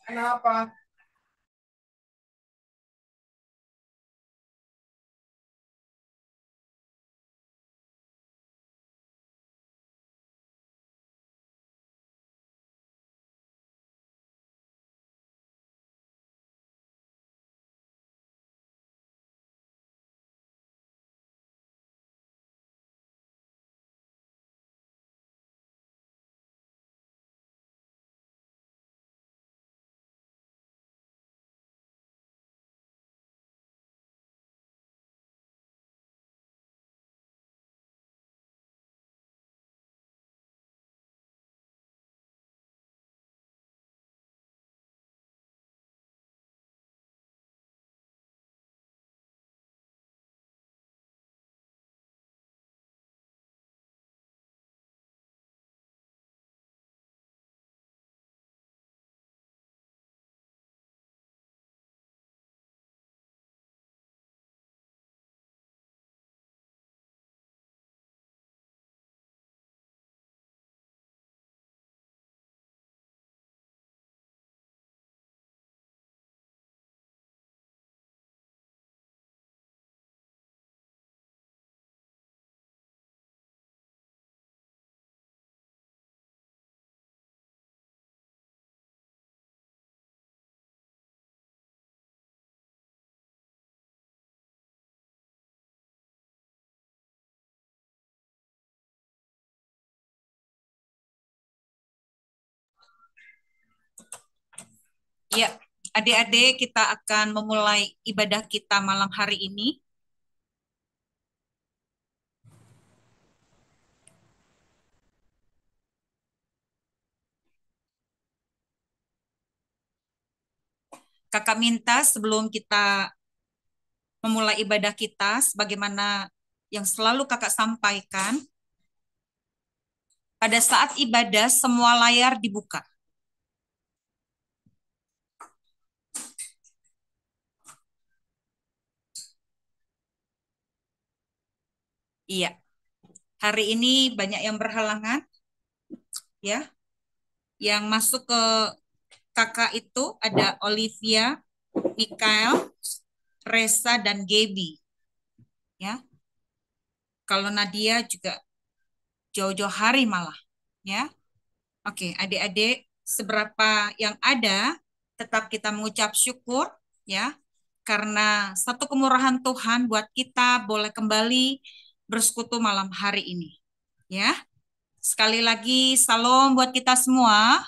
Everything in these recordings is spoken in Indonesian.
Kenapa? Ya, adik-adik kita akan memulai ibadah kita malam hari ini. Kakak minta sebelum kita memulai ibadah kita, sebagaimana yang selalu kakak sampaikan, pada saat ibadah semua layar dibuka. Iya, hari ini banyak yang berhalangan, ya. Yang masuk ke kakak itu ada Olivia, Mikael, Reza, dan Gaby, ya. Kalau Nadia juga jauh-jauh hari malah, ya. Oke, adik-adik, seberapa yang ada, tetap kita mengucap syukur, ya, karena satu kemurahan Tuhan buat kita boleh kembali bersekutu malam hari ini, ya. Sekali lagi, salam buat kita semua.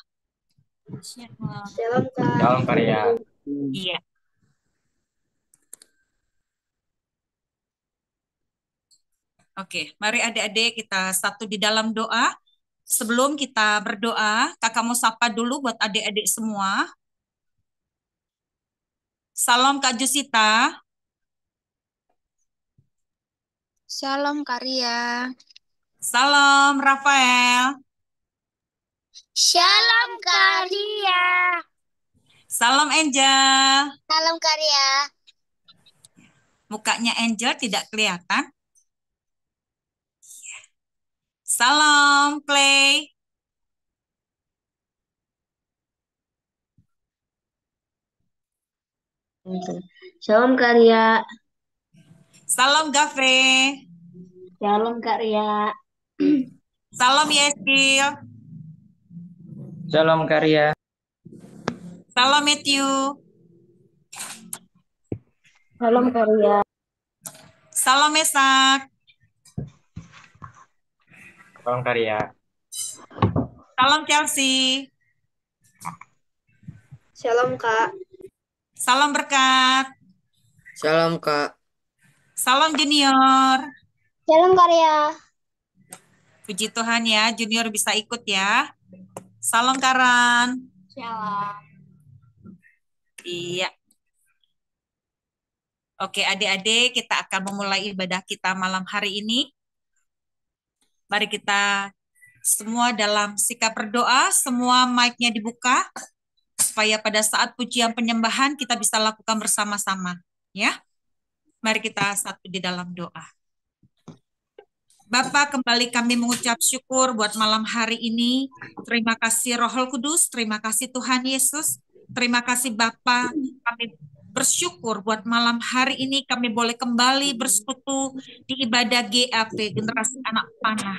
Shalom, Kak. Dalam karya. Iya. Oke, mari adik-adik kita satu di dalam doa. Sebelum kita berdoa, kakak mau sapa dulu buat adik-adik semua. Salam Kak Jusita. Shalom, Karya. Salam Rafael. Shalom, Karya. Salam Angel. Salam, Karya. Mukanya Angel tidak kelihatan. Salam Clay. Shalom Karya. Salam Gafe. Shalom Karya. Salam Yeskil. Dalam karya. Salam Matthew. Shalom Karya. Salam Mesak. Dalam karya. Salam Chelsea. Shalom, Kak. Salam Berkat. Shalom, Kak. Salam Junior. Shalom, Karya. Puji Tuhan ya, Junior bisa ikut ya. Salam Karan. Shalom. Iya. Oke, adik-adik, kita akan memulai ibadah kita malam hari ini. Mari kita semua dalam sikap berdoa, semua mic-nya dibuka, supaya pada saat pujian penyembahan kita bisa lakukan bersama-sama. Ya, mari kita satu di dalam doa. Bapak, kembali kami mengucap syukur buat malam hari ini. Terima kasih Roh Kudus, terima kasih Tuhan Yesus. Terima kasih Bapak, kami bersyukur buat malam hari ini kami boleh kembali bersekutu di ibadah GAP, Generasi Anak Panah.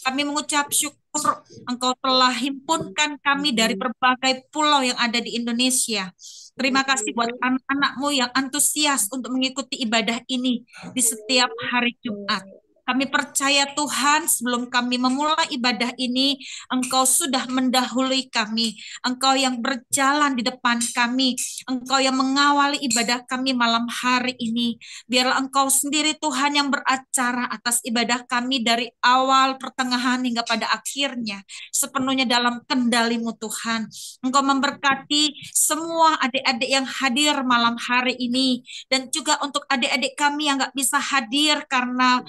Kami mengucap syukur Engkau telah himpunkan kami dari berbagai pulau yang ada di Indonesia. Terima kasih buat anak-anakmu yang antusias untuk mengikuti ibadah ini di setiap hari Jumat. Kami percaya Tuhan, sebelum kami memulai ibadah ini, Engkau sudah mendahului kami. Engkau yang berjalan di depan kami. Engkau yang mengawali ibadah kami malam hari ini. Biarlah Engkau sendiri Tuhan yang beracara atas ibadah kami dari awal, pertengahan, hingga pada akhirnya. Sepenuhnya dalam kendali-Mu Tuhan. Engkau memberkati semua adik-adik yang hadir malam hari ini. Dan juga untuk adik-adik kami yang gak bisa hadir karena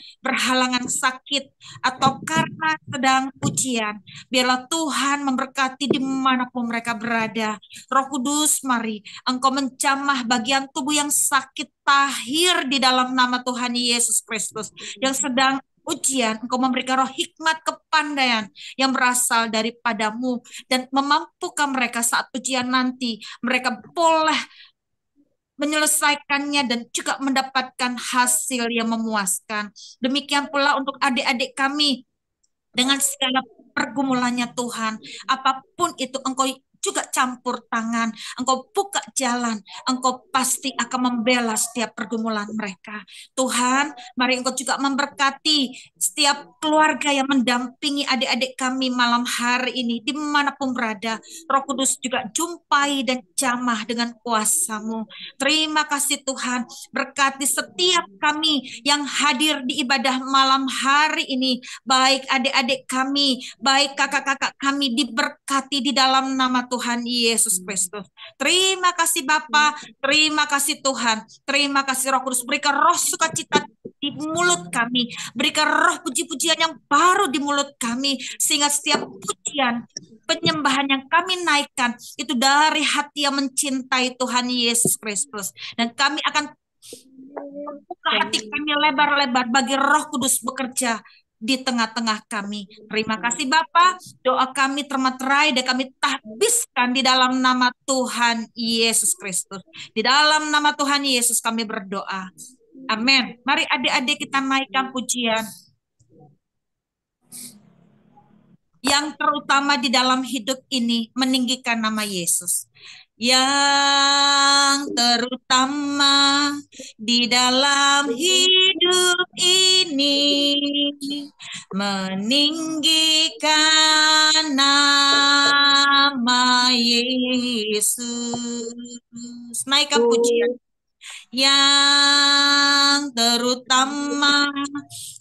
berhalangan sakit atau karena sedang ujian. Biarlah Tuhan memberkati dimanapun mereka berada. Roh Kudus, mari Engkau menjamah bagian tubuh yang sakit tahir di dalam nama Tuhan Yesus Kristus. Yang sedang ujian, Engkau memberikan roh hikmat kepandaian yang berasal daripadamu dan memampukan mereka saat ujian nanti. Mereka boleh menyelesaikannya dan juga mendapatkan hasil yang memuaskan. Demikian pula untuk adik-adik kami dengan segala pergumulannya Tuhan. Apapun itu Engkau juga campur tangan, Engkau buka jalan, Engkau pasti akan membela setiap pergumulan mereka. Tuhan, mari Engkau juga memberkati setiap keluarga yang mendampingi adik-adik kami malam hari ini, dimanapun berada. Roh Kudus juga jumpai dan jamah dengan kuasa-Mu. Terima kasih Tuhan, berkati setiap kami yang hadir di ibadah malam hari ini, baik adik-adik kami, baik kakak-kakak kami, diberkati di dalam nama Tuhan Yesus Kristus. Terima kasih Bapa, terima kasih Tuhan, terima kasih Roh Kudus. Berikan roh sukacita di mulut kami, berikan roh puji-pujian yang baru di mulut kami, sehingga setiap pujian, penyembahan yang kami naikkan, itu dari hati yang mencintai Tuhan Yesus Kristus. Dan kami akan buka hati kami lebar-lebar bagi Roh Kudus bekerja di tengah-tengah kami. Terima kasih Bapa, doa kami termaterai dan kami tahbiskan di dalam nama Tuhan Yesus Kristus. Di dalam nama Tuhan Yesus kami berdoa. Amin. Mari adik-adik kita naikkan pujian. Yang terutama di dalam hidup ini meninggikan nama Yesus. Yang terutama di dalam hidup ini meninggikan nama Yesus. Naikkan pujian. Yang terutama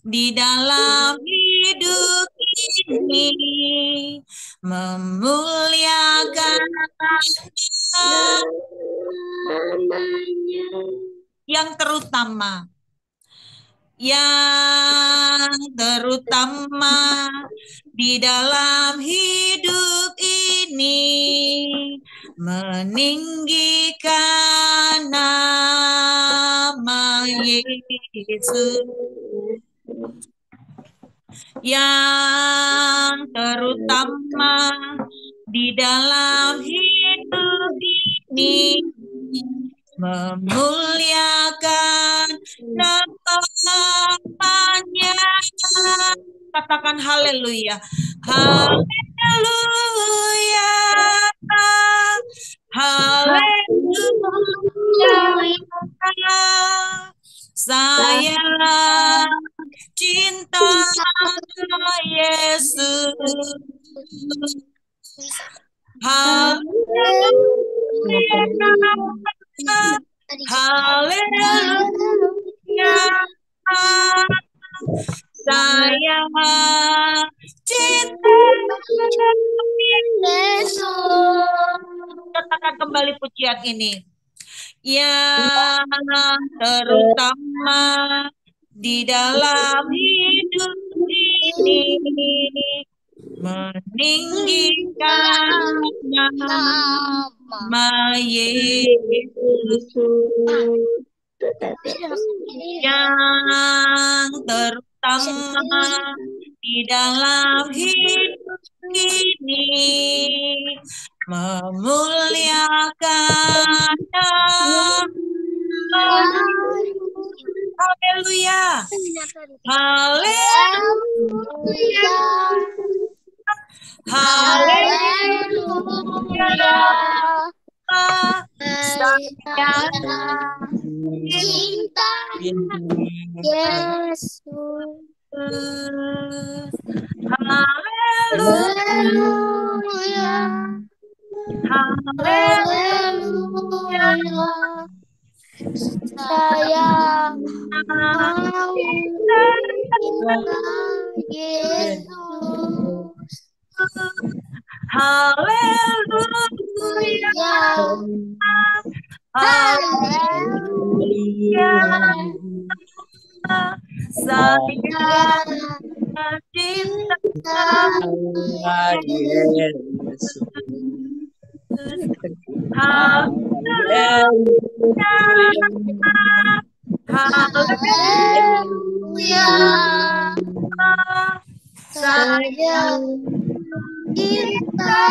di dalam hidup ini memuliakan yang terutama di dalam hidup ini meninggikan nama Yesus. Yang terutama di dalam hidup ini memuliakan namanya. Katakan haleluya. Haleluya. Haleluya. Saya cinta Yesus. Haleluya. Haleluya. Saya cinta Yesus. Katakan kembali pujian ini. Yang terutama di dalam hidup ini meninggikan nama Yesus. yang terutama di dalam hidup ini, memuliakan nama. Haleluya. Haleluya. Haleluya. Saya Cinta Yesus. Haleluya. Haleluya. Saya mau cinta Yesus. Haleluya. Haleluya. Saya cinta Yesus. Haleluya. Haleluya. Saya cinta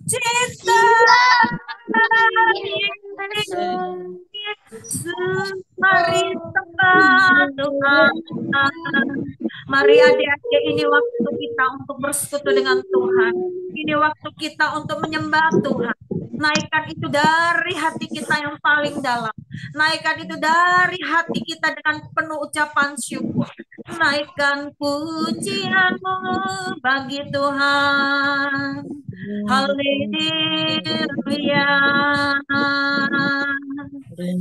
Yesus. Saya cinta Yesus. Mari sembah Tuhan. Mari adik-adik, ini waktu kita untuk bersekutu dengan Tuhan. Ini waktu kita untuk menyembah Tuhan. Naikkan itu dari hati kita yang paling dalam. Naikkan itu dari hati kita dengan penuh ucapan syukur. Naikkan pujianmu bagi Tuhan. Haleluya.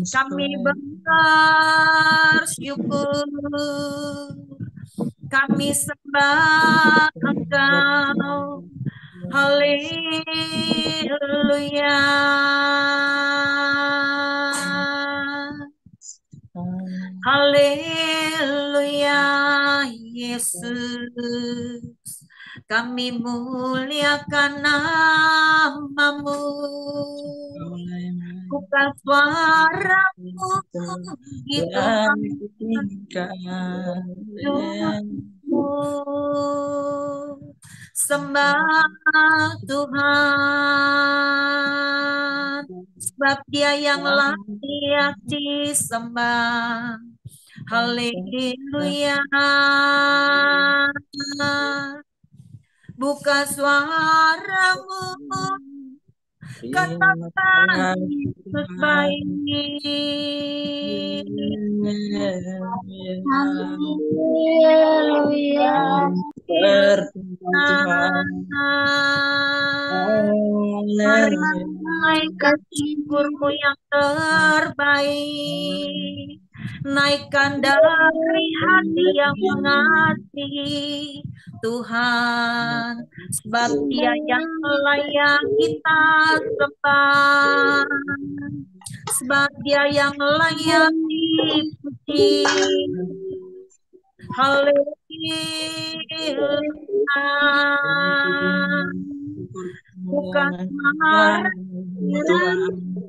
Kami bersyukur. Kami sembah Engkau. Haleluya. Haleluya, Yesus. Kami muliakan nama-Mu. Buka suaramu itu sembah Tuhan, sebab Dia yang layak disembah. Haleluya. Buka suaramu, katakan Yesus baik. Haleluya. Mari naikkan syukurmu yang terbaik. Naikkan dari hati yang mengasihi Tuhan, sebab Dia yang layak kita sembah, sebab Dia yang layak dipuji. Haleluya. Bukan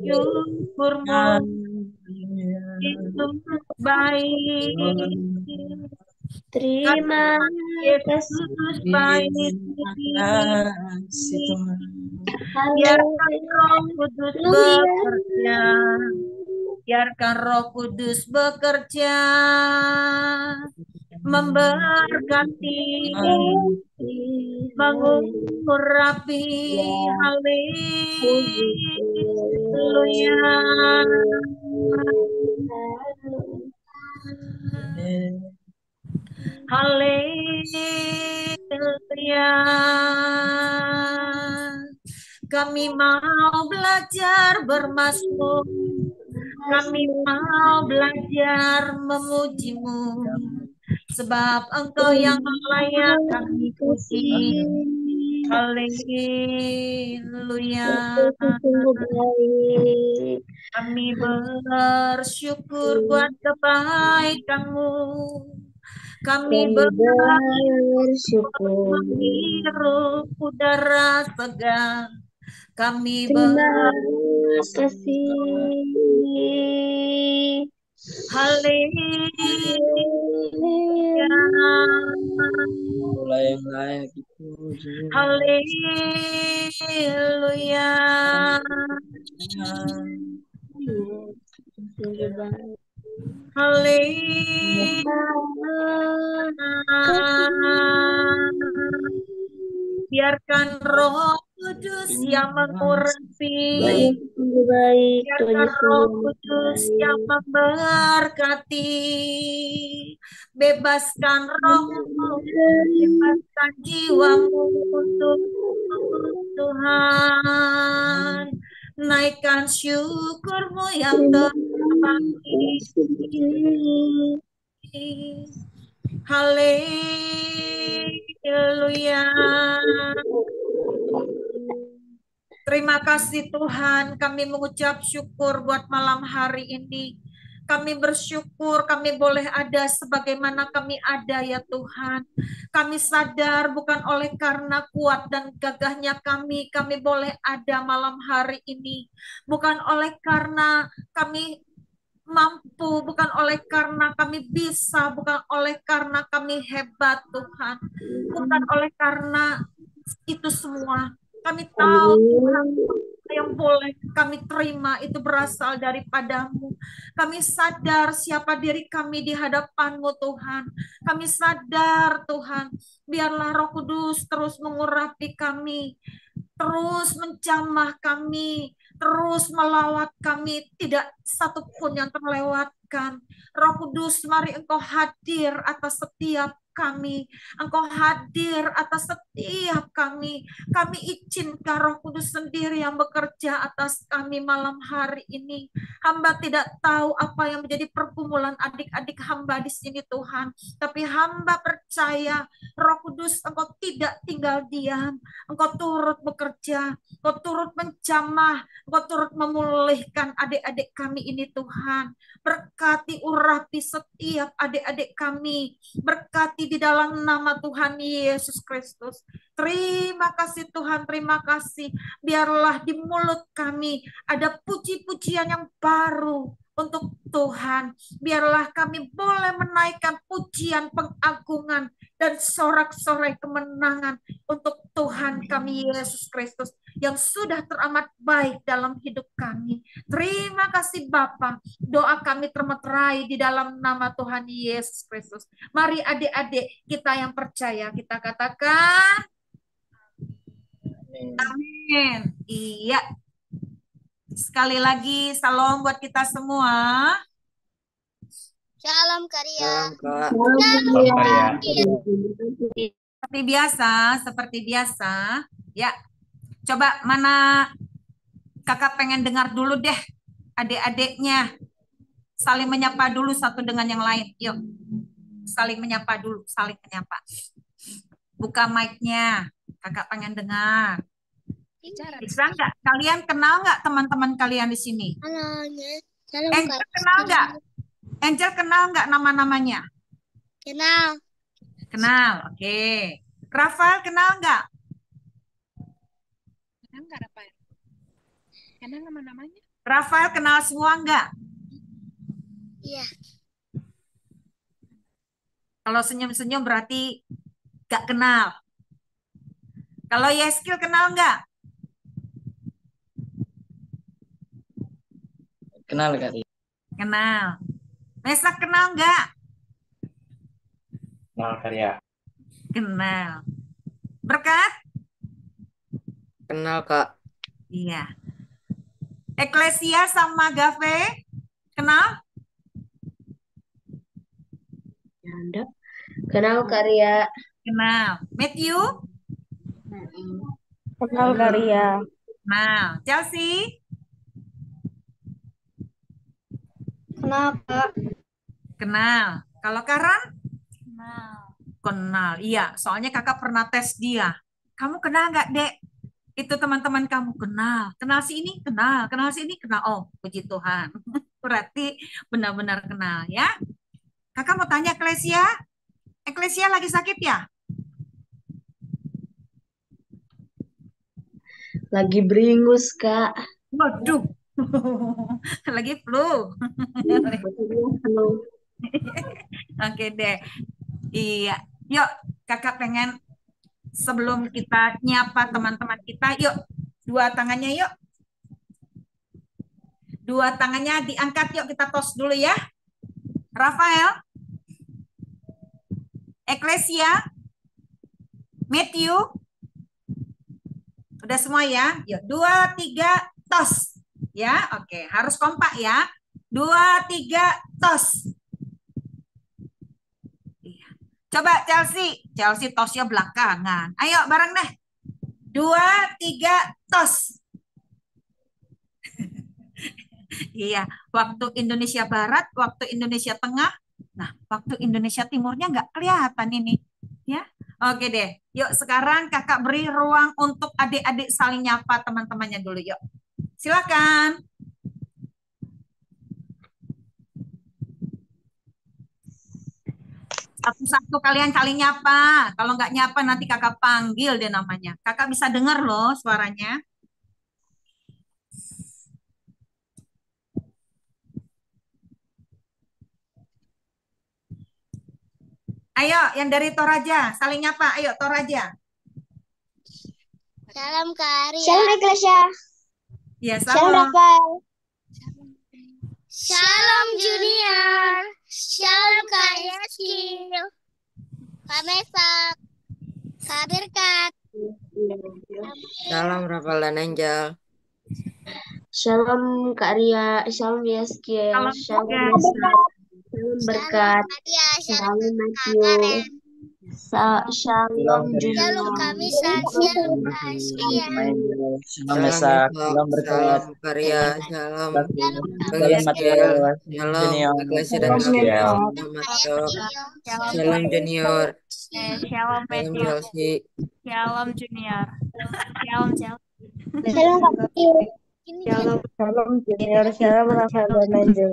syukurmu itu baik. Terima Yesus baik. Biarkan Roh Kudus bekerja. Biarkan Roh Kudus bekerja, memberkati, mengurapi. Haleluya. Haleluya. Kami mau belajar bermazmur. Kami mau belajar memuji-Mu, sebab Engkau yang layak kami puji. Haleluya. Kami bersyukur buat kebaikan-Mu. Kami bersyukur. menghirup udara segar. Kami Terima kasih. Haleluya. Mulai yang layak dipuji. Haleluya. Haleluya. Biarkan Roh Kudus yang mengurapi. Baik, Biarkan Roh Kudus yang memberkati. Bebaskan rohmu, bebaskan jiwamu untuk Tuhan. Naikkan syukurmu yang terbaik. Haleluya. Terima kasih Tuhan, kami mengucap syukur buat malam hari ini. Kami bersyukur kami boleh ada sebagaimana kami ada ya Tuhan. Kami sadar bukan oleh karena kuat dan gagahnya kami boleh ada malam hari ini. Bukan oleh karena kami mampu, bukan oleh karena kami bisa, bukan oleh karena kami hebat Tuhan. Bukan oleh karena itu semua. Kami tahu Tuhan, yang boleh kami terima itu berasal daripadamu. Kami sadar siapa diri kami di hadapanmu Tuhan. Kami sadar Tuhan, biarlah Roh Kudus terus mengurapi kami, terus menjamah kami, terus melawat kami, tidak satupun yang terlewatkan. Roh Kudus, mari Engkau hadir atas setiap kami. Engkau hadir atas setiap kami. Kami izinkan Roh Kudus sendiri yang bekerja atas kami malam hari ini. Hamba tidak tahu apa yang menjadi pergumulan adik-adik hamba di sini Tuhan. Tapi hamba percaya Roh Kudus Engkau tidak tinggal diam. Engkau turut bekerja. Engkau turut menjamah. Engkau turut memulihkan adik-adik kami ini Tuhan. Berkati urapi setiap adik-adik kami. Berkati di dalam nama Tuhan Yesus Kristus. Terima kasih Tuhan, terima kasih. Biarlah di mulut kami ada puji-pujian yang baru untuk Tuhan. Biarlah kami boleh menaikkan pujian pengagungan dan sorak-sorai kemenangan untuk Tuhan kami Yesus Kristus yang sudah teramat baik dalam hidup kami. Terima kasih Bapa. Doa kami termeterai di dalam nama Tuhan Yesus Kristus. Mari adik-adik kita yang percaya, kita katakan amin. Iya. Sekali lagi, salam buat kita semua. Shalom Karya. Salam, Kak. Seperti biasa, ya. Coba mana kakak pengen dengar dulu deh adik-adiknya. Saling menyapa dulu satu dengan yang lain. Yuk, saling menyapa dulu, saling menyapa. Buka mic-nya, kakak pengen dengar. Bisa nggak? Kalian kenal nggak teman-teman kalian di sini? Halo, Shalom Angel Kak. kenal nggak? Angel kenal nggak nama-namanya? Kenal. Kenal, oke. Rafael kenal nggak? Kenal nggak Rafael? Kenal nama-namanya? Rafael kenal semua nggak? Iya. Kalau senyum-senyum berarti nggak kenal. Kalau Yeskil kenal nggak? Kenal, Kak. Kenal. Mesak kenal nggak? Kenal Karya. Kenal. Berkat? Kenal, Kak. Iya. Eklesia sama Gave? Kenal? Kenal Karya. Kenal. Matthew? Kenal Karya. Kenal. Chelsea? Kenal Kak. Kenal. Kalau Karan? Kenal. Kenal. Iya, soalnya kakak pernah tes dia. Kamu kenal nggak, Dek? Itu teman-teman kamu kenal. Kenal si ini? Kenal. Kenal si ini? Kenal. Oh, puji Tuhan. Berarti benar-benar kenal ya. Kakak mau tanya Klesia? Eklesia lagi sakit ya? Lagi beringus, Kak. Waduh. Lagi flu. Betul, flu. Oke deh. Iya. Yuk, kakak pengen sebelum kita nyapa teman-teman kita, yuk. Dua tangannya yuk. Dua tangannya diangkat yuk, kita tos dulu ya. Rafael, Eklesia, Matthew. Udah semua ya? Yuk, 2, 3, tos. Ya, oke. Harus kompak ya. 2, 3, tos. Iya. Coba Chelsea. Chelsea tosnya belakangan. Ayo bareng deh. 2, 3, tos. Iya, waktu Indonesia Barat, waktu Indonesia Tengah, nah waktu Indonesia Timurnya nggak kelihatan ini, ya. Oke deh, yuk sekarang kakak beri ruang untuk adik-adik saling nyapa teman-temannya dulu, yuk. Silakan. Satu-satu kalian saling nyapa. Kalau nggak nyapa nanti kakak panggil deh namanya. Kakak bisa dengar loh suaranya. Ayo, yang dari Toraja, saling nyapa. Ayo, Toraja. Salam Kak Arya. Shalom, Eklesia. Iya, Shalom, salam. Rafael. Shalom Junior. Shalom Kak Eskil. Kak Mesak. Kak Birkat. Salam Rafael dan Angel. Shalom, Kak Ria. Shalom, Yeskiel. Salam Shalom, juga. Yesa. Shalom, berkat. Shalom Nadia. Shalom Shalom, Kak Matthew. Karen. Shalom, Shalom, Shalom Junior. Kak Misal. Shalom Kak Askia. Shalom Salam Mesak, Esa, salam berkat, salam Karya, salam Shalom Kak Bang salam Matthew. Yeskiel, Mateus, salam Junior, Eklesia dan salam salam Sial. Selamat Kak Cok, Eskil. salam Junior, Shalom salam Matthew, Chelsea. Shalom Junior, Shalom Chelsea. Shalom, Kak Ria. Ini Shalom, Shalom, Junior. Shalom, Rafael dan Angel.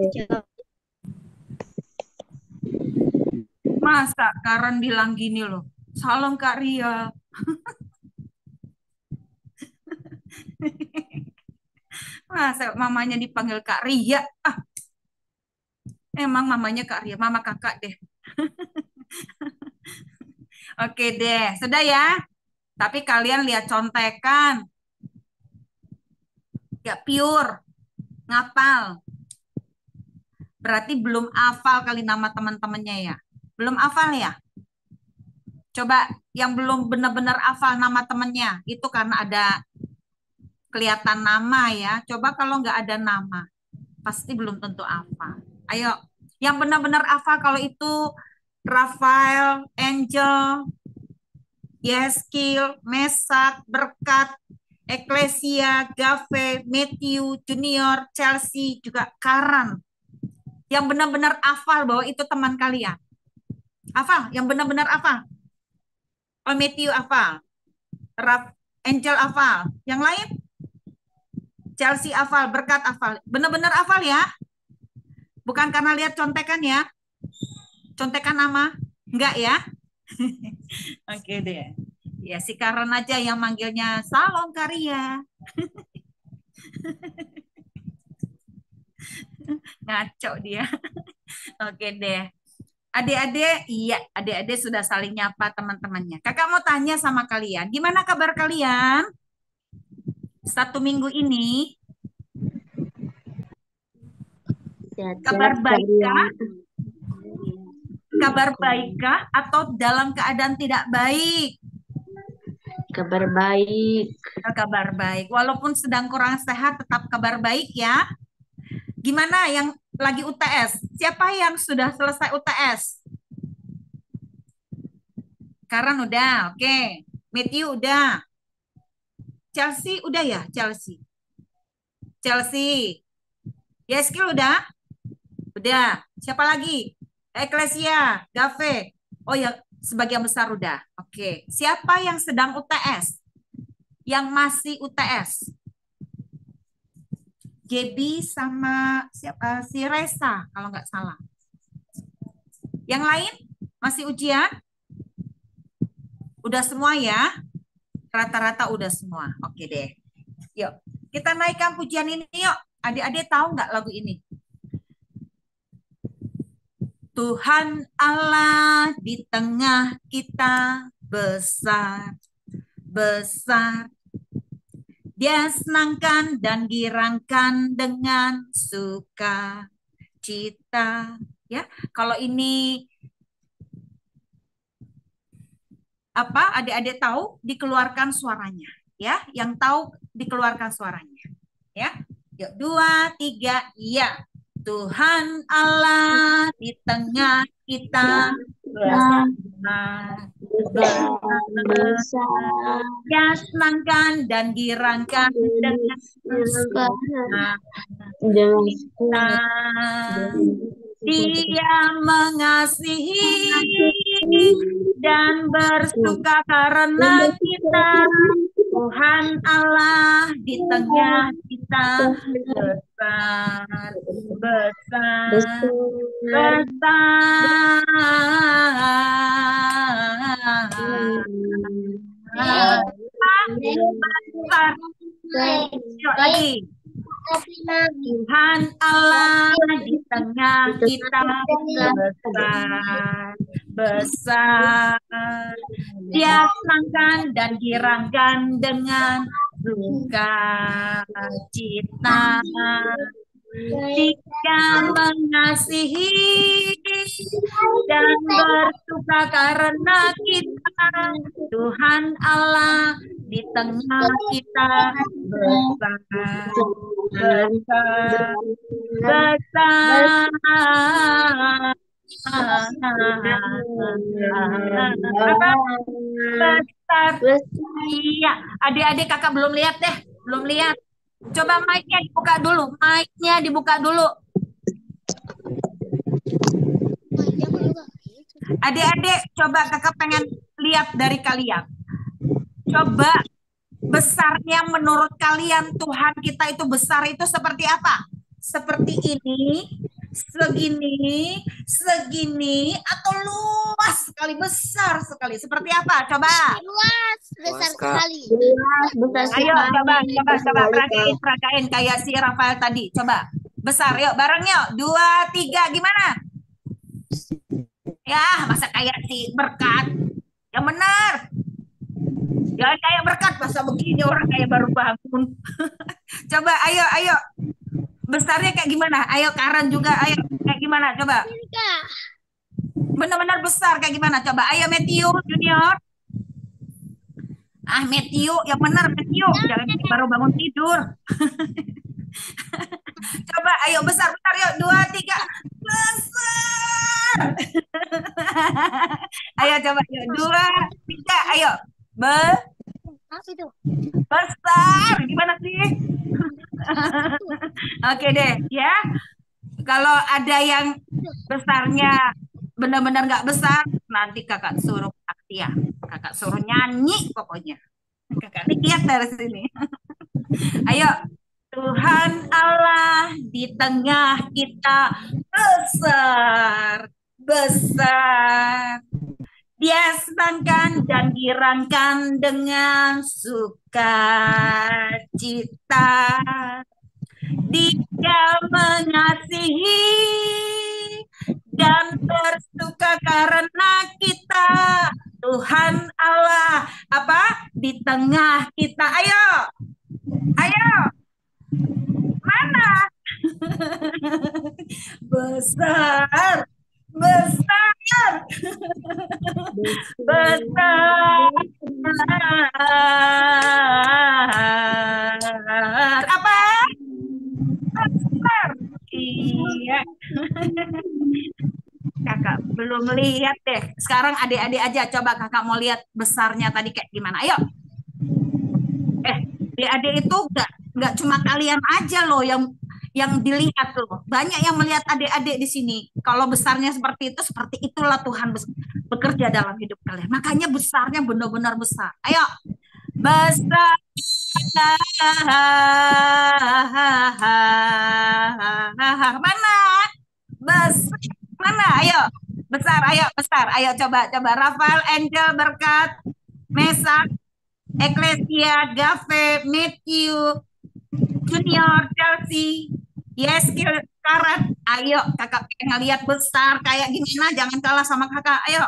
Masa Karen bilang gini loh, salam Kak Ria. Masa mamanya dipanggil Kak Ria? Ah, emang mamanya Kak Ria, mama kakak deh. Oke deh, sudah ya. Tapi kalian lihat contekan. Gak pure, ngapal. Berarti belum hafal kali nama teman-temannya ya. Belum hafal ya? Coba yang belum benar-benar hafal nama temannya, itu karena ada kelihatan nama ya. Coba kalau nggak ada nama, pasti belum tentu hafal. Ayo, yang benar-benar hafal kalau itu Rafael, Angel, Yeskil, Mesak, Berkat, Eklesia, Gave, Matthew, Junior, Chelsea, juga Karan. Yang benar-benar hafal bahwa itu teman kalian. Hafal, yang benar-benar hafal. Oh, Matthew hafal. Angel hafal. Yang lain? Chelsea hafal, Berkat hafal. Benar-benar hafal ya? Bukan karena lihat contekan ya? Contekan nama? Enggak ya? Oke deh. Ya, si Karen aja yang manggilnya Salam Karya. Ngaco dia. Oke deh. Adik-adik, iya, adik-adik sudah saling nyapa teman-temannya. Kakak mau tanya sama kalian, gimana kabar kalian? 1 minggu ini, kabar baikkah? Kabar baikkah atau dalam keadaan tidak baik? Kabar baik. Kabar baik. Walaupun sedang kurang sehat, tetap kabar baik ya. Gimana yang lagi UTS? Siapa yang sudah selesai UTS? Karen udah, oke. Matthew udah. Chelsea udah ya, Chelsea. Chelsea. Yeskil udah? Udah. Siapa lagi? Eklesia, Gave. Oh ya, sebagian besar udah. Oke. Siapa yang sedang UTS? Yang masih UTS? Gaby sama siapa? Si Resa kalau nggak salah. Yang lain? Masih ujian? Udah semua ya? Rata-rata udah semua. Oke deh. Yuk, kita naikkan pujian ini yuk. Adik-adik tahu nggak lagu ini? Tuhan Allah di tengah kita besar, besar. Dia senangkan dan girangkan dengan sukacita. Ya, kalau ini apa? Adik-adik tahu dikeluarkan suaranya. Ya, yang tahu dikeluarkan suaranya. Ya, yuk 2, 3, ya. Tuhan Allah di tengah kita besar, besar. Dia senangkan dan girangkan dengan sukacita. Dia mengasihi dan bersuka karena kita. Tuhan Allah di tengah kita besar, besar, besar. Besar. Yuk lagi. Tuhan Allah di tengah kita besar, besar. Dia senangkan dan girangkan dengan sukacita. Dia mengasihi dan bersuka karena kita. Tuhan Allah di tengah kita besar, besar, besar. Apa? Besar. Iya, adik-adik kakak belum lihat deh, belum lihat. Coba mic-nya dibuka dulu, mic-nya dibuka dulu. Adik-adik, coba kakak pengen lihat dari kalian. Coba besarnya menurut kalian Tuhan kita itu besar itu seperti apa? Seperti ini, segini, segini, atau luas sekali, besar sekali. Seperti apa? Coba. Luas, besar Luas, Kak. sekali. Ayo, coba peragain kayak si Rafael tadi. Coba. Besar, yuk, bareng yuk. 2, 3, gimana? Ya, masa kayak si Berkat. Yang benar. Jangan kayak Berkat, masa begini orang kayak baru bangun. Coba, ayo. Besarnya kayak gimana? Ayo, Karen juga, ayo. Kayak gimana? Coba. Kak, Benar-benar besar kayak gimana? Coba, ayo Matthew Junior. Ah, Matthew, yang benar Matthew. Jangan baru bangun tidur. Coba, ayo besar, yuk. 2, 3. Besar. Ayo coba, yuk. 2, 3, ayo. apa itu? Besar. Gimana sih? Oke deh, ya. Kalau ada yang besarnya benar-benar nggak besar, nanti kakak suruh aktia. Kakak suruh nyanyi pokoknya. Kakak lihat dari sini. Ayo. Tuhan Allah di tengah kita besar, besar. Dia senangkan dan girangkan dengan sukacita. Dia mengasihi dan bersuka karena kita. Tuhan Allah apa? Di tengah kita. Ayo. Mana? Besar. Apa? Besar. Iya. Kakak belum lihat deh. Sekarang adik-adik aja. Coba kakak mau lihat besarnya tadi kayak gimana. Ayo. Adik-adik itu nggak cuma kalian aja loh yang dilihat loh. Banyak yang melihat adik-adik di sini. Kalau besarnya seperti itu, seperti itulah Tuhan bekerja dalam hidup kalian. Makanya besarnya benar-benar besar. Ayo. Besar. Mana? Besar. Mana? Ayo. Besar, ayo besar. Ayo coba. Rafael, Angel, Berkat, Mesak, Ecclesia, Gave, Matthew, Junior, Chelsea, Yeskil, Karat. Ayo kakak pengen ngeliat besar kayak gimana. Jangan kalah sama kakak. Ayo.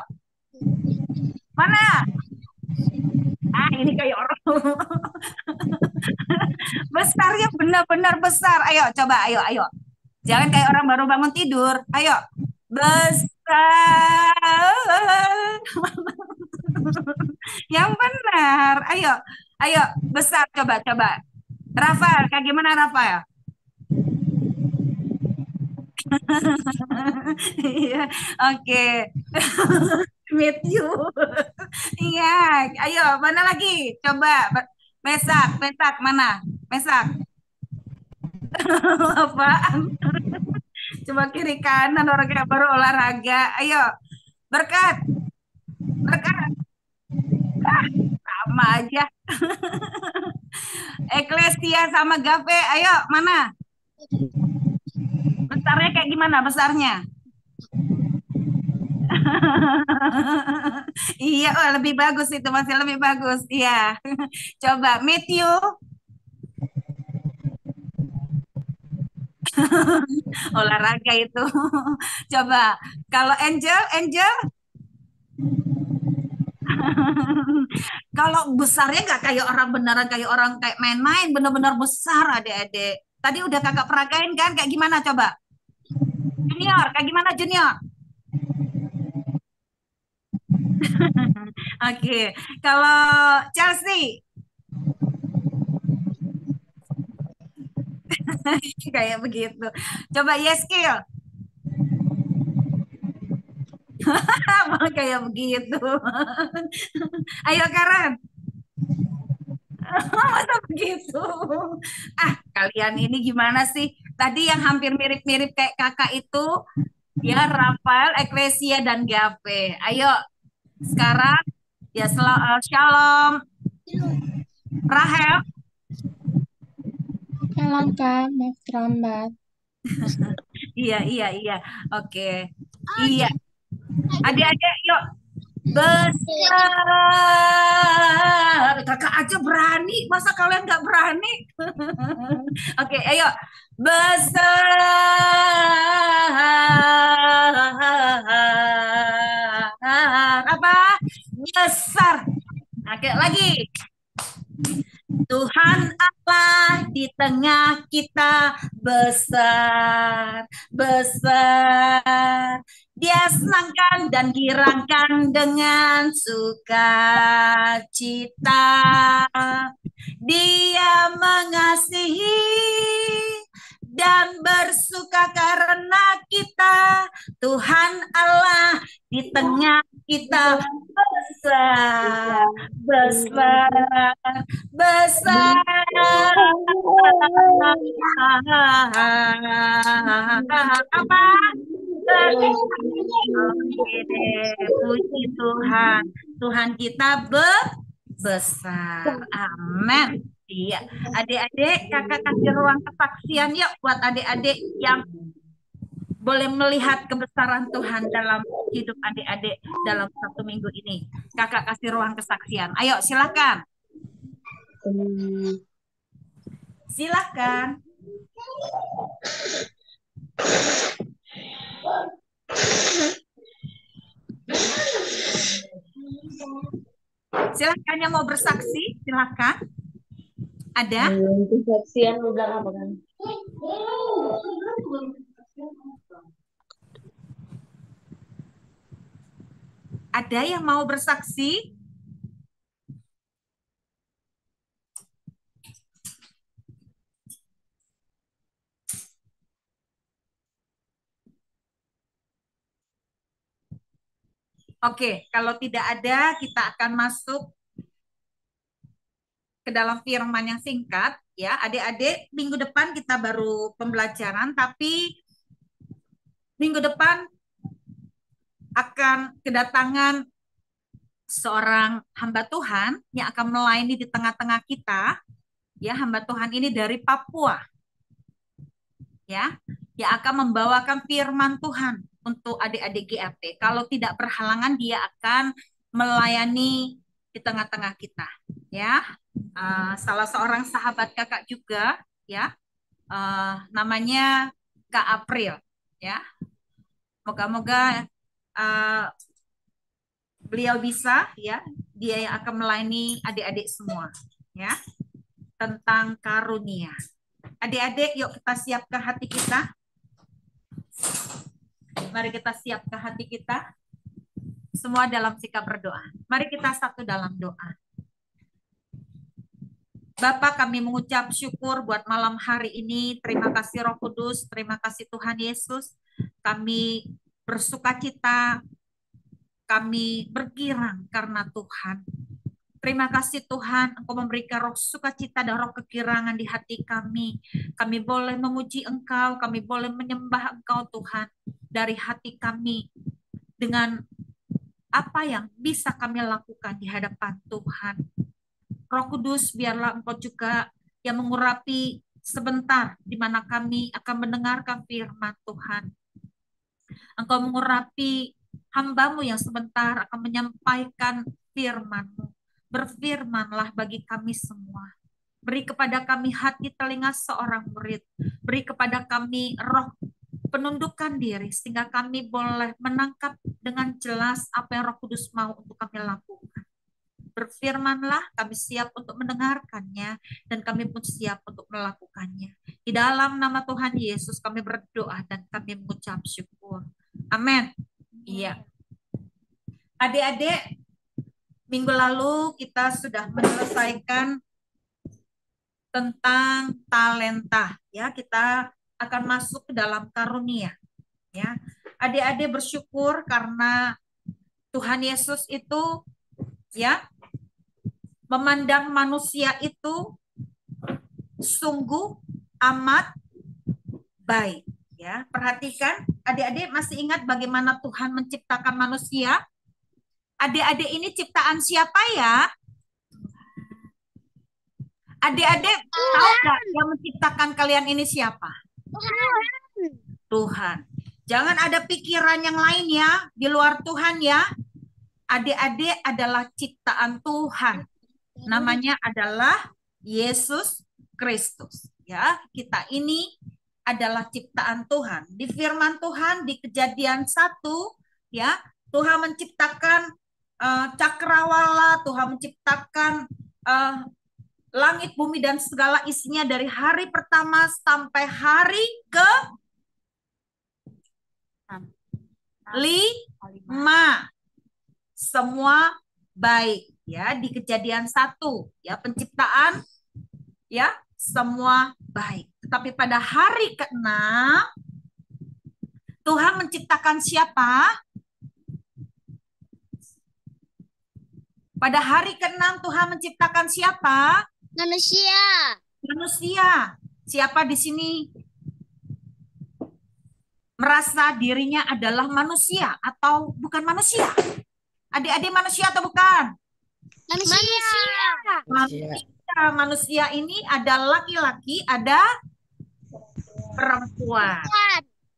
Mana? Ah, ini kayak orang. Besarnya benar-benar besar. Ayo coba, ayo. Jangan kayak orang baru bangun tidur. Ayo. Besar. Yang benar. Ayo, besar coba. Rafael, kayak gimana Rafael? Iya, oke. Meet you. Iya, ayo, mana lagi? Coba, Mesak, mana? Mesak. Apaan? Coba kiri kanan orang kayak baru olahraga. Ayo, Berkat. Ah, sama aja. Ecclesia sama Gave, ayo, mana? Besarnya kayak gimana besarnya? Iya, oh, lebih bagus itu, masih lebih bagus. Iya. Coba Matthew. Olahraga itu. Coba kalau Angel. Kalau besarnya nggak kayak orang beneran, kayak orang kayak main-main, bener-bener besar adik-adik. Tadi udah kakak peragain kan, kayak gimana coba? Junior, kayak gimana Junior? Oke, kalau Chelsea kayak begitu. Coba Yeskil. Malah kayak begitu. Ayo Karen. Masa begitu? Ah, kalian ini gimana sih? Tadi yang hampir mirip-mirip kayak kakak itu, ya Rafael, Ecclesia, dan Gave. Ayo, sekarang ya Shalom. Rahel. Shalom Kak, maaf terlambat. Iya. Oke. Iya. Adik-adik, yuk. Besar. Kakak aja berani. Masa kalian nggak berani? Oke, ayo. Besar. Apa? Besar. Oke, lagi. Tuhan Allah di tengah kita besar. Dia senangkan dan girangkan dengan sukacita. Dia mengasihi dan bersuka karena kita. Tuhan Allah di tengah kita besar. Apa? Puji Tuhan. Tuhan kita besar. Amin. Iya. Adik-adik, kakak kasih ruang kesaksian yuk buat adik-adik yang boleh melihat kebesaran Tuhan dalam hidup adik-adik dalam 1 minggu ini. Kakak kasih ruang kesaksian. Ayo, silakan. Silakan. Silakan yang mau bersaksi, silakan. Ada? Kesaksian udah apa kan? Ada yang mau bersaksi? Oke, kalau tidak ada, kita akan masuk ke dalam firman yang singkat. Ya, adik-adik, minggu depan kita baru pembelajaran, tapi minggu depan akan kedatangan seorang hamba Tuhan yang akan melayani di tengah-tengah kita. Ya, hamba Tuhan ini dari Papua. Ya, yang akan membawakan firman Tuhan untuk adik-adik GAP. Kalau tidak berhalangan, dia akan melayani di tengah-tengah kita, ya. Salah seorang sahabat kakak juga, ya. Namanya Kak April, ya. Moga-moga beliau bisa, ya. Dia yang akan melayani adik-adik semua, ya. Tentang karunia. Adik-adik, yuk kita siapkan hati kita. Mari kita siapkan hati kita. Semua dalam sikap berdoa. Mari kita satu dalam doa. Bapa, kami mengucap syukur buat malam hari ini. Terima kasih Roh Kudus, terima kasih Tuhan Yesus. Kami bersukacita, kami bergirang karena Tuhan. Terima kasih Tuhan, Engkau memberikan roh sukacita dan roh kegirangan di hati kami. Kami boleh memuji Engkau, kami boleh menyembah Engkau Tuhan dari hati kami dengan apa yang bisa kami lakukan di hadapan Tuhan. Roh Kudus, biarlah Engkau juga yang mengurapi sebentar di mana kami akan mendengarkan firman Tuhan. Engkau mengurapi hamba-Mu yang sebentar akan menyampaikan firman-Mu. Berfirmanlah bagi kami semua. Beri kepada kami hati telinga seorang murid. Beri kepada kami roh penundukan diri sehingga kami boleh menangkap dengan jelas apa yang Roh Kudus mau untuk kami lakukan. Berfirmanlah, kami siap untuk mendengarkannya dan kami pun siap untuk melakukannya. Di dalam nama Tuhan Yesus kami berdoa dan kami mengucap syukur. Amin. Iya. Adik-adik, minggu lalu kita sudah menyelesaikan tentang talenta, ya. Kita akan masuk ke dalam karunia, ya. Adik-adik bersyukur karena Tuhan Yesus itu, ya, memandang manusia itu sungguh amat baik, ya. Perhatikan, adik-adik masih ingat bagaimana Tuhan menciptakan manusia? Adik-adik ini ciptaan siapa ya? Adik-adik tahu nggak yang menciptakan kalian ini siapa? Tuhan. Jangan ada pikiran yang lain ya, di luar Tuhan ya. Adik-adik adalah ciptaan Tuhan. Namanya adalah Yesus Kristus. Ya, kita ini adalah ciptaan Tuhan. Di firman Tuhan di Kejadian 1, ya, Tuhan menciptakan cakrawala, Tuhan menciptakan langit, bumi, dan segala isinya dari hari pertama sampai hari ke-5. Semua baik, ya. Di Kejadian 1, ya, penciptaan, ya, semua baik. Tetapi pada hari ke-6 Tuhan menciptakan siapa? Pada hari ke-6 Tuhan menciptakan siapa? Manusia. Manusia. Siapa di sini merasa dirinya adalah manusia atau bukan manusia? Adik-adik manusia atau bukan? Manusia. Manusia ini ada laki-laki, ada perempuan.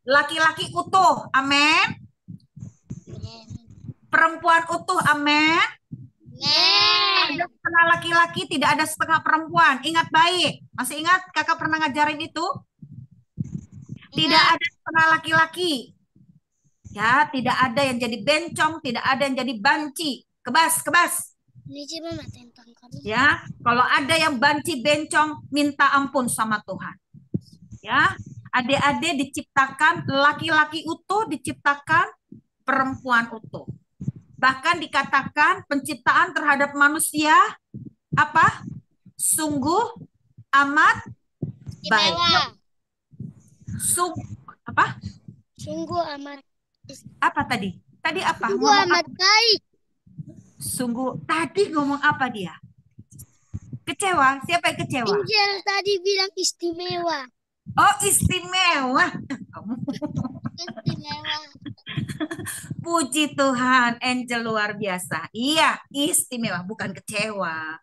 Laki-laki utuh, amin. Perempuan utuh, amin. Ada setengah laki-laki, tidak ada setengah perempuan. Ingat baik. Masih ingat kakak pernah ngajarin itu? Tidak ada setengah laki-laki. Ya, tidak ada yang jadi bencong, tidak ada yang jadi banci. Kebas. Ya, kalau ada yang banci bencong, minta ampun sama Tuhan. Ya, adik-adik diciptakan laki-laki utuh, diciptakan perempuan utuh. Bahkan dikatakan penciptaan terhadap manusia apa? Sungguh amat baik. Apa? Sungguh amat. Apa tadi? Tadi apa? Sungguh amat baik. Sungguh. Tadi ngomong apa dia? Kecewa? Siapa yang kecewa? Angel tadi bilang istimewa. Oh, istimewa. Istimewa. Puji Tuhan, Angel luar biasa. Iya, istimewa, bukan kecewa.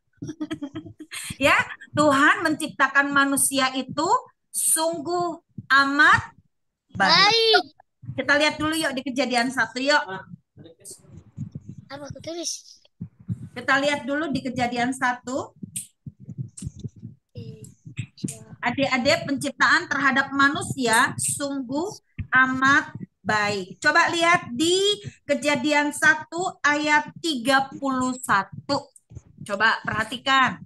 Ya, Tuhan menciptakan manusia itu sungguh amat baik. Kita lihat dulu yuk di Kejadian 1 yuk. Apa aku tulis? Kita lihat dulu di Kejadian 1. Adik-adik, penciptaan terhadap manusia sungguh amat baik. Coba lihat di Kejadian 1 ayat 31. Coba perhatikan.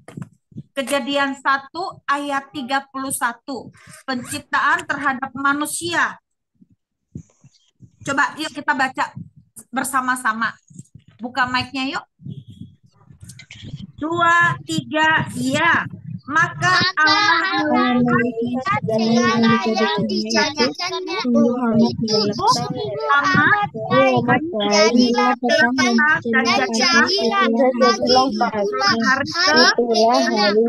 Kejadian 1 ayat 31. Penciptaan terhadap manusia. Coba yuk kita baca bersama-sama. Buka mic-nya yuk. 2, 3, ya. Maka Allah melihat segala yang dijadikannya itu sungguh amat baik. Jadilah petang dan jadilah lagi pula hari ke-6.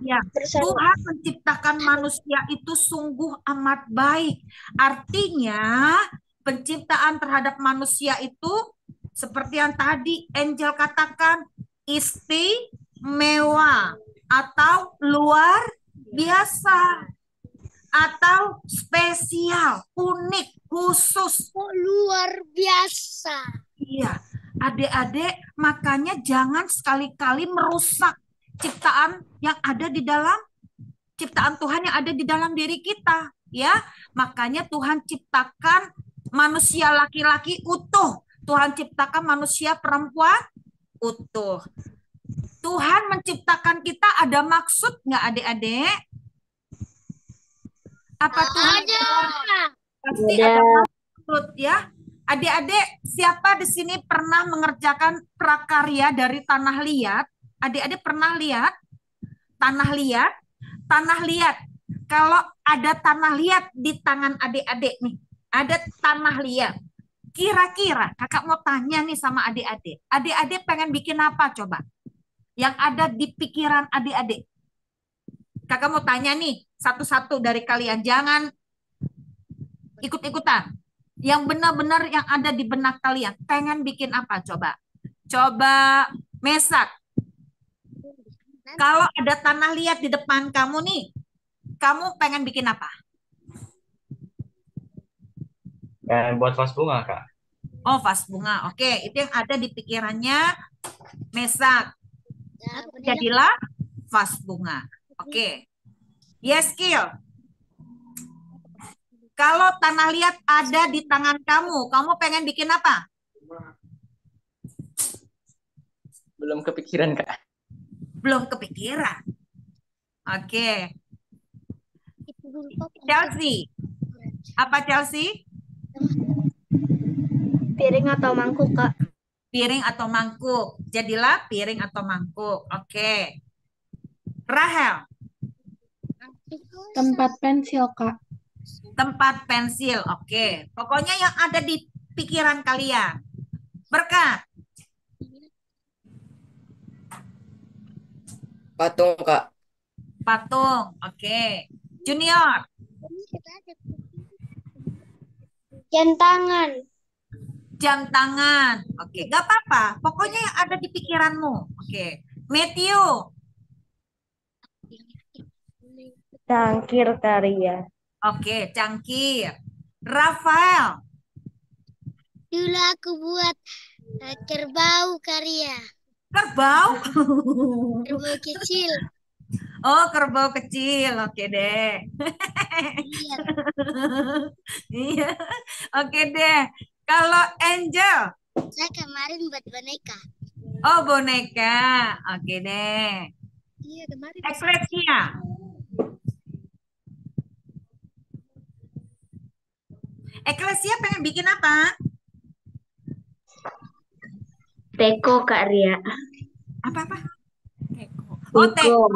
Ya, Tuhan menciptakan manusia itu sungguh amat baik. Artinya penciptaan terhadap manusia itu seperti yang tadi Angel katakan, istimewa atau luar biasa atau spesial, unik, khusus. Luar biasa. Iya, adik-adik, makanya jangan sekali-kali merusak ciptaan yang ada di dalam ciptaan Tuhan yang ada di dalam diri kita, ya. Makanya Tuhan ciptakan manusia laki-laki utuh. Tuhan ciptakan manusia perempuan utuh. Tuhan menciptakan kita ada maksud nggak adik-adik? Apa Tuhan? Pasti ada maksud ya. Adik-adik, siapa di sini pernah mengerjakan prakarya dari tanah liat? Adik-adik pernah lihat tanah liat? Tanah liat. Kalau ada tanah liat di tangan adik-adik nih, ada tanah liat. Kira-kira kakak mau tanya nih sama adik-adik. Adik-adik pengen bikin apa coba? Yang ada di pikiran adik-adik. Kakak mau tanya nih, satu-satu dari kalian. Jangan ikut-ikutan. Yang benar-benar yang ada di benak kalian. Pengen bikin apa coba? Coba Mesak. Kalau ada tanah liat di depan kamu nih, kamu pengen bikin apa? Buat vas bunga, Kak. Oh, vas bunga. Oke, itu yang ada di pikirannya Mesak. Jadilah vas bunga. Oke. Yes, Kill. Kalau tanah liat ada di tangan kamu pengen bikin apa? Belum kepikiran, Kak. Belum kepikiran. Oke. Chelsea. Apa Chelsea? Piring atau mangkuk, Kak? Piring atau mangkuk. Jadilah piring atau mangkuk. Oke. Rahel. Tempat pensil, Kak. Tempat pensil. Oke. Pokoknya yang ada di pikiran kalian. Berkat. Patung, Kak. Patung. Oke. Junior. Jam tangan. Jam tangan. Oke. Gak apa-apa. Pokoknya yang ada di pikiranmu. Oke. Matthew. Cangkir karya. Oke. Cangkir. Rafael. Dulu aku buat kerbau karya. Kerbau. Kerbau kecil. Oh, kerbau kecil. Oke deh. Iya. Iya. Oke deh. Kalau Angel. Saya kemarin buat boneka. Oh, boneka. Oke deh. Iya, kemarin. Eklesia. Eklesia pengen bikin apa? Teko karya. Apa-apa? Oh, teko.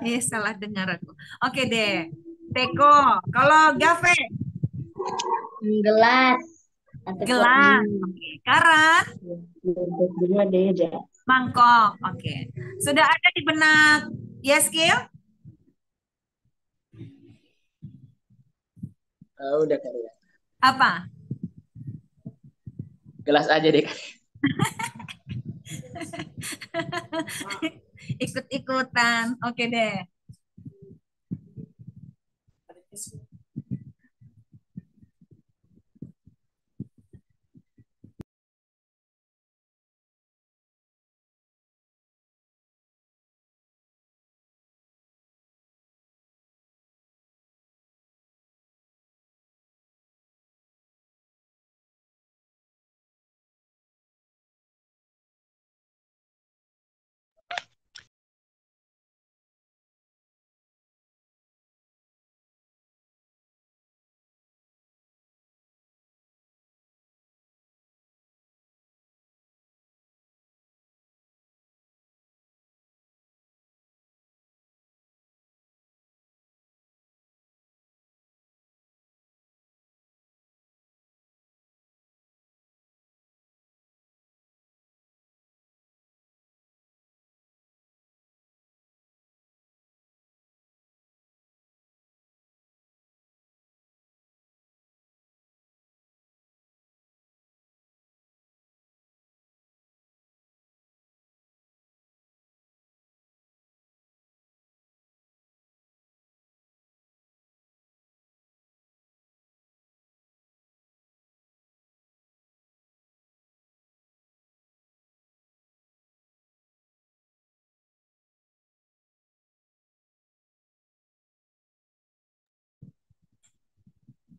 Iya, salah dengar aku. Oke deh. Teko. Kalau Gave? Gelas. Gelas. Oke. Karan? Mangkok. Oke. Sudah ada di benak Yeskil? Udah, Kak. Ya. Apa? Gelas aja deh, Kak. Ikut-ikutan. Oke deh.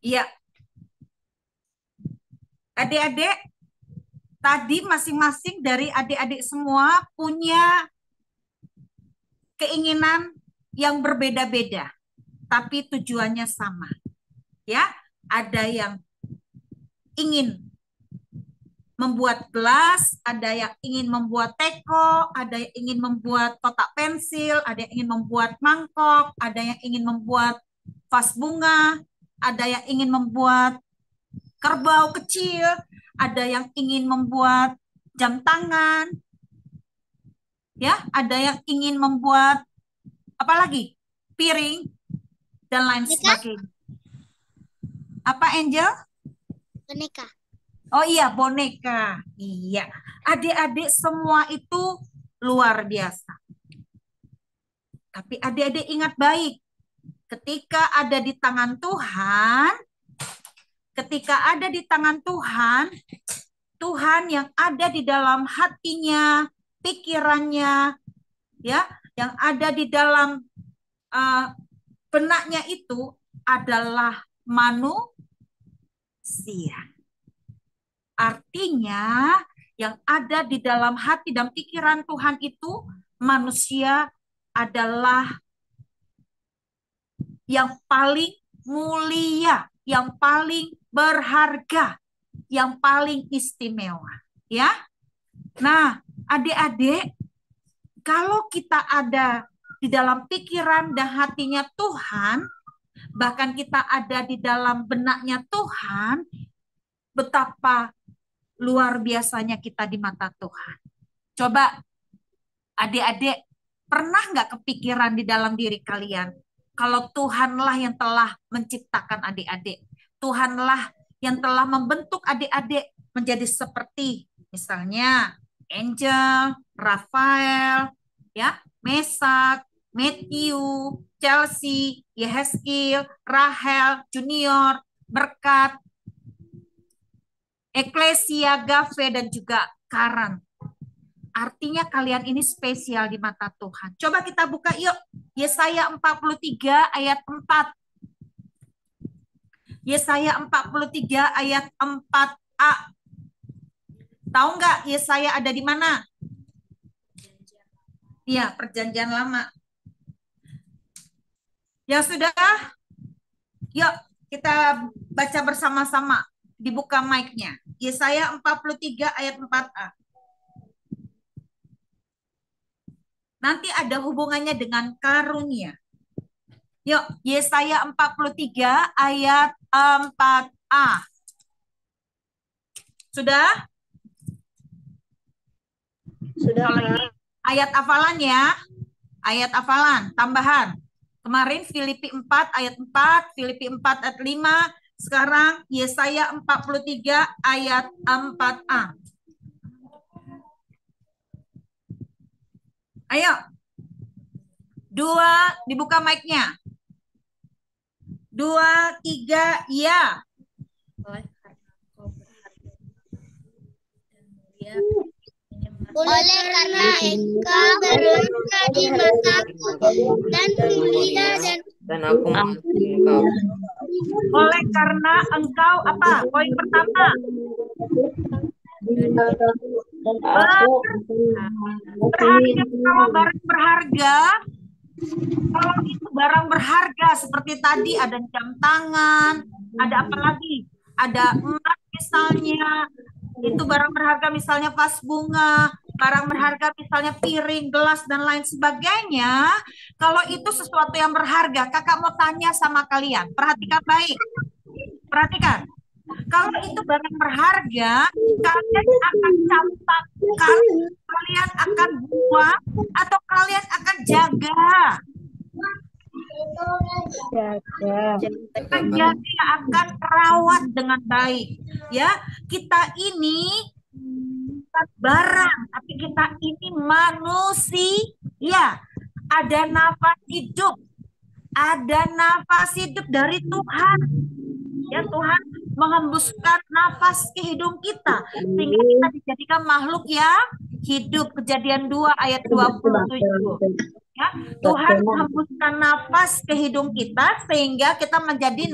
Iya, adik-adik, tadi masing-masing dari adik-adik semua punya keinginan yang berbeda-beda, tapi tujuannya sama. Ya, ada yang ingin membuat gelas, ada yang ingin membuat teko, ada yang ingin membuat kotak pensil, ada yang ingin membuat mangkok, ada yang ingin membuat vas bunga, ada yang ingin membuat kerbau kecil, ada yang ingin membuat jam tangan, ya, ada yang ingin membuat apa lagi? Piring dan lain sebagainya. Apa, Angel? Boneka. Oh iya, boneka. Iya. Adik-adik semua itu luar biasa. Tapi adik-adik ingat baik, ketika ada di tangan Tuhan, Tuhan yang ada di dalam hatinya, pikirannya, ya, yang ada di dalam benaknya itu adalah manusia. Artinya yang ada di dalam hati dan pikiran Tuhan itu manusia adalah yang paling mulia, yang paling berharga, yang paling istimewa, ya. Nah, adik-adik, kalau kita ada di dalam pikiran dan hatinya Tuhan, bahkan kita ada di dalam benaknya Tuhan, betapa luar biasanya kita di mata Tuhan. Coba adik-adik, pernah nggak kepikiran di dalam diri kalian, kalau Tuhanlah yang telah menciptakan adik-adik, Tuhanlah yang telah membentuk adik-adik menjadi seperti misalnya Angel, Rafael, ya, Mesak, Matthew, Chelsea, Yehezkiel, Rahel, Junior, Berkat, Eklesia, Gave, dan juga Karan. Artinya kalian ini spesial di mata Tuhan. Coba kita buka yuk. Yesaya 43 ayat 4. Yesaya 43 ayat 4a. Tahu nggak Yesaya ada di mana? Iya, perjanjian lama. Ya sudah? Yuk kita baca bersama-sama. Dibuka mic-nya. Yesaya 43 ayat 4a. Nanti ada hubungannya dengan karunia. Yuk, Yesaya 43 ayat 4a. Sudah? Sudah, Kalau ini ayat hafalan ya. Ayat hafalan, tambahan. Kemarin Filipi 4 ayat 4, Filipi 4 ayat 5. Sekarang Yesaya 43 ayat 4a. Ayo. 2, dibuka mic-nya. 2, 3, ya. Oleh karena engkau berharga di mataku dan mulia Dan aku mengasihi engkau. Oleh karena engkau apa? Poin pertama. Berharga. Kalau barang berharga, kalau itu barang berharga seperti tadi ada jam tangan, ada apa lagi? Ada emas misalnya, itu barang berharga misalnya vas bunga, barang berharga misalnya piring, gelas, dan lain sebagainya. Kalau itu sesuatu yang berharga, kakak mau tanya sama kalian, perhatikan baik. Perhatikan. Kalau itu barang berharga, kalian akan campakkan, kalian akan buang, atau kalian akan jaga. Jaga, akan rawat dengan baik. Ya, kita ini bukan barang, tapi kita ini manusia. Ada nafas hidup. Ada nafas hidup dari Tuhan. Ya, Tuhan menghembuskan nafas ke hidung kita sehingga kita dijadikan makhluk yang hidup. Kejadian 2 ayat 27. Ya, Tuhan menghembuskan nafas ke hidung kita sehingga kita menjadi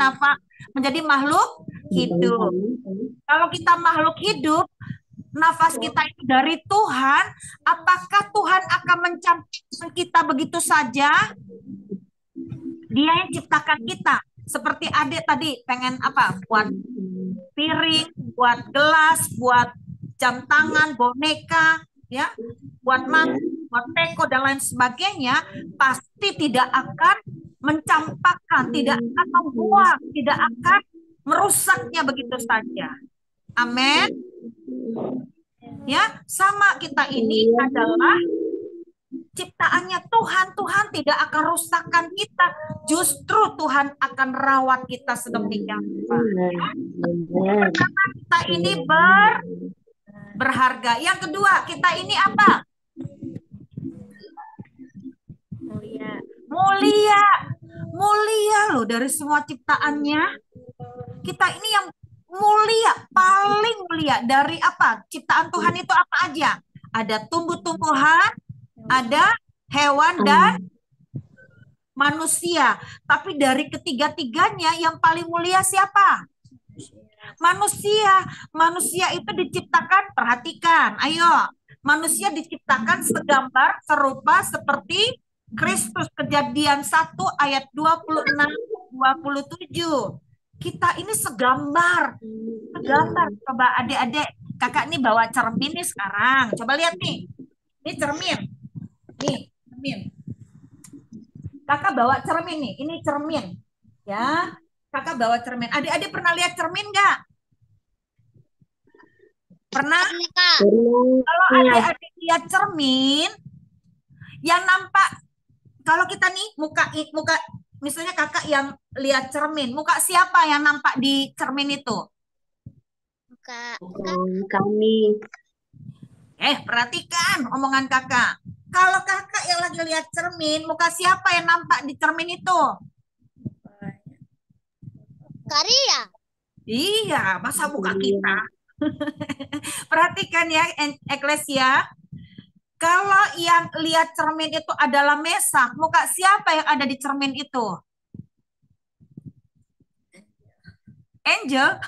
menjadi makhluk hidup. Kalau kita makhluk hidup, nafas kita itu dari Tuhan, apakah Tuhan akan mencampakkan kita begitu saja? Dia yang ciptakan kita. Seperti adik tadi pengen apa? Buat piring, buat gelas, buat jam tangan, boneka, ya, buat buat teko dan lain sebagainya, pasti tidak akan mencampakkan, tidak akan membuang, tidak akan merusaknya begitu saja. Amin. Ya, sama kita ini adalah ciptaannya Tuhan. Tuhan tidak akan rusakkan kita, justru Tuhan akan rawat kita sedemikian rupa. Pertama, kita ini berharga. Yang kedua, kita ini apa? Mulia. Mulia loh dari semua ciptaannya. Kita ini yang mulia, paling mulia dari apa? Ciptaan Tuhan itu apa aja? Ada tumbuh-tumbuhan, ada hewan dan manusia. Tapi dari ketiga-tiganya yang paling mulia siapa? Manusia. Manusia itu diciptakan, perhatikan, ayo. Manusia diciptakan segambar, serupa seperti Kristus. Kejadian 1 ayat 26-27. Kita ini segambar. Segambar. Coba adik-adik, kakak ini bawa cermin nih sekarang. Coba lihat nih. Ini cermin. Nih, cermin. Kakak bawa cermin nih. Ini cermin. Ya, kakak bawa cermin. Adik-adik pernah lihat cermin nggak? Pernah? Kalau adik-adik lihat cermin, yang nampak, kalau kita nih muka misalnya kakak yang lihat cermin, muka siapa yang nampak di cermin itu? Muka Kami. Perhatikan omongan kakak. Kalau kakak yang lagi lihat cermin, muka siapa yang nampak di cermin itu? Karya. Iya, masa muka kita? Perhatikan ya, Eklesia. Kalau yang lihat cermin itu adalah Mesak, muka siapa yang ada di cermin itu? Angel.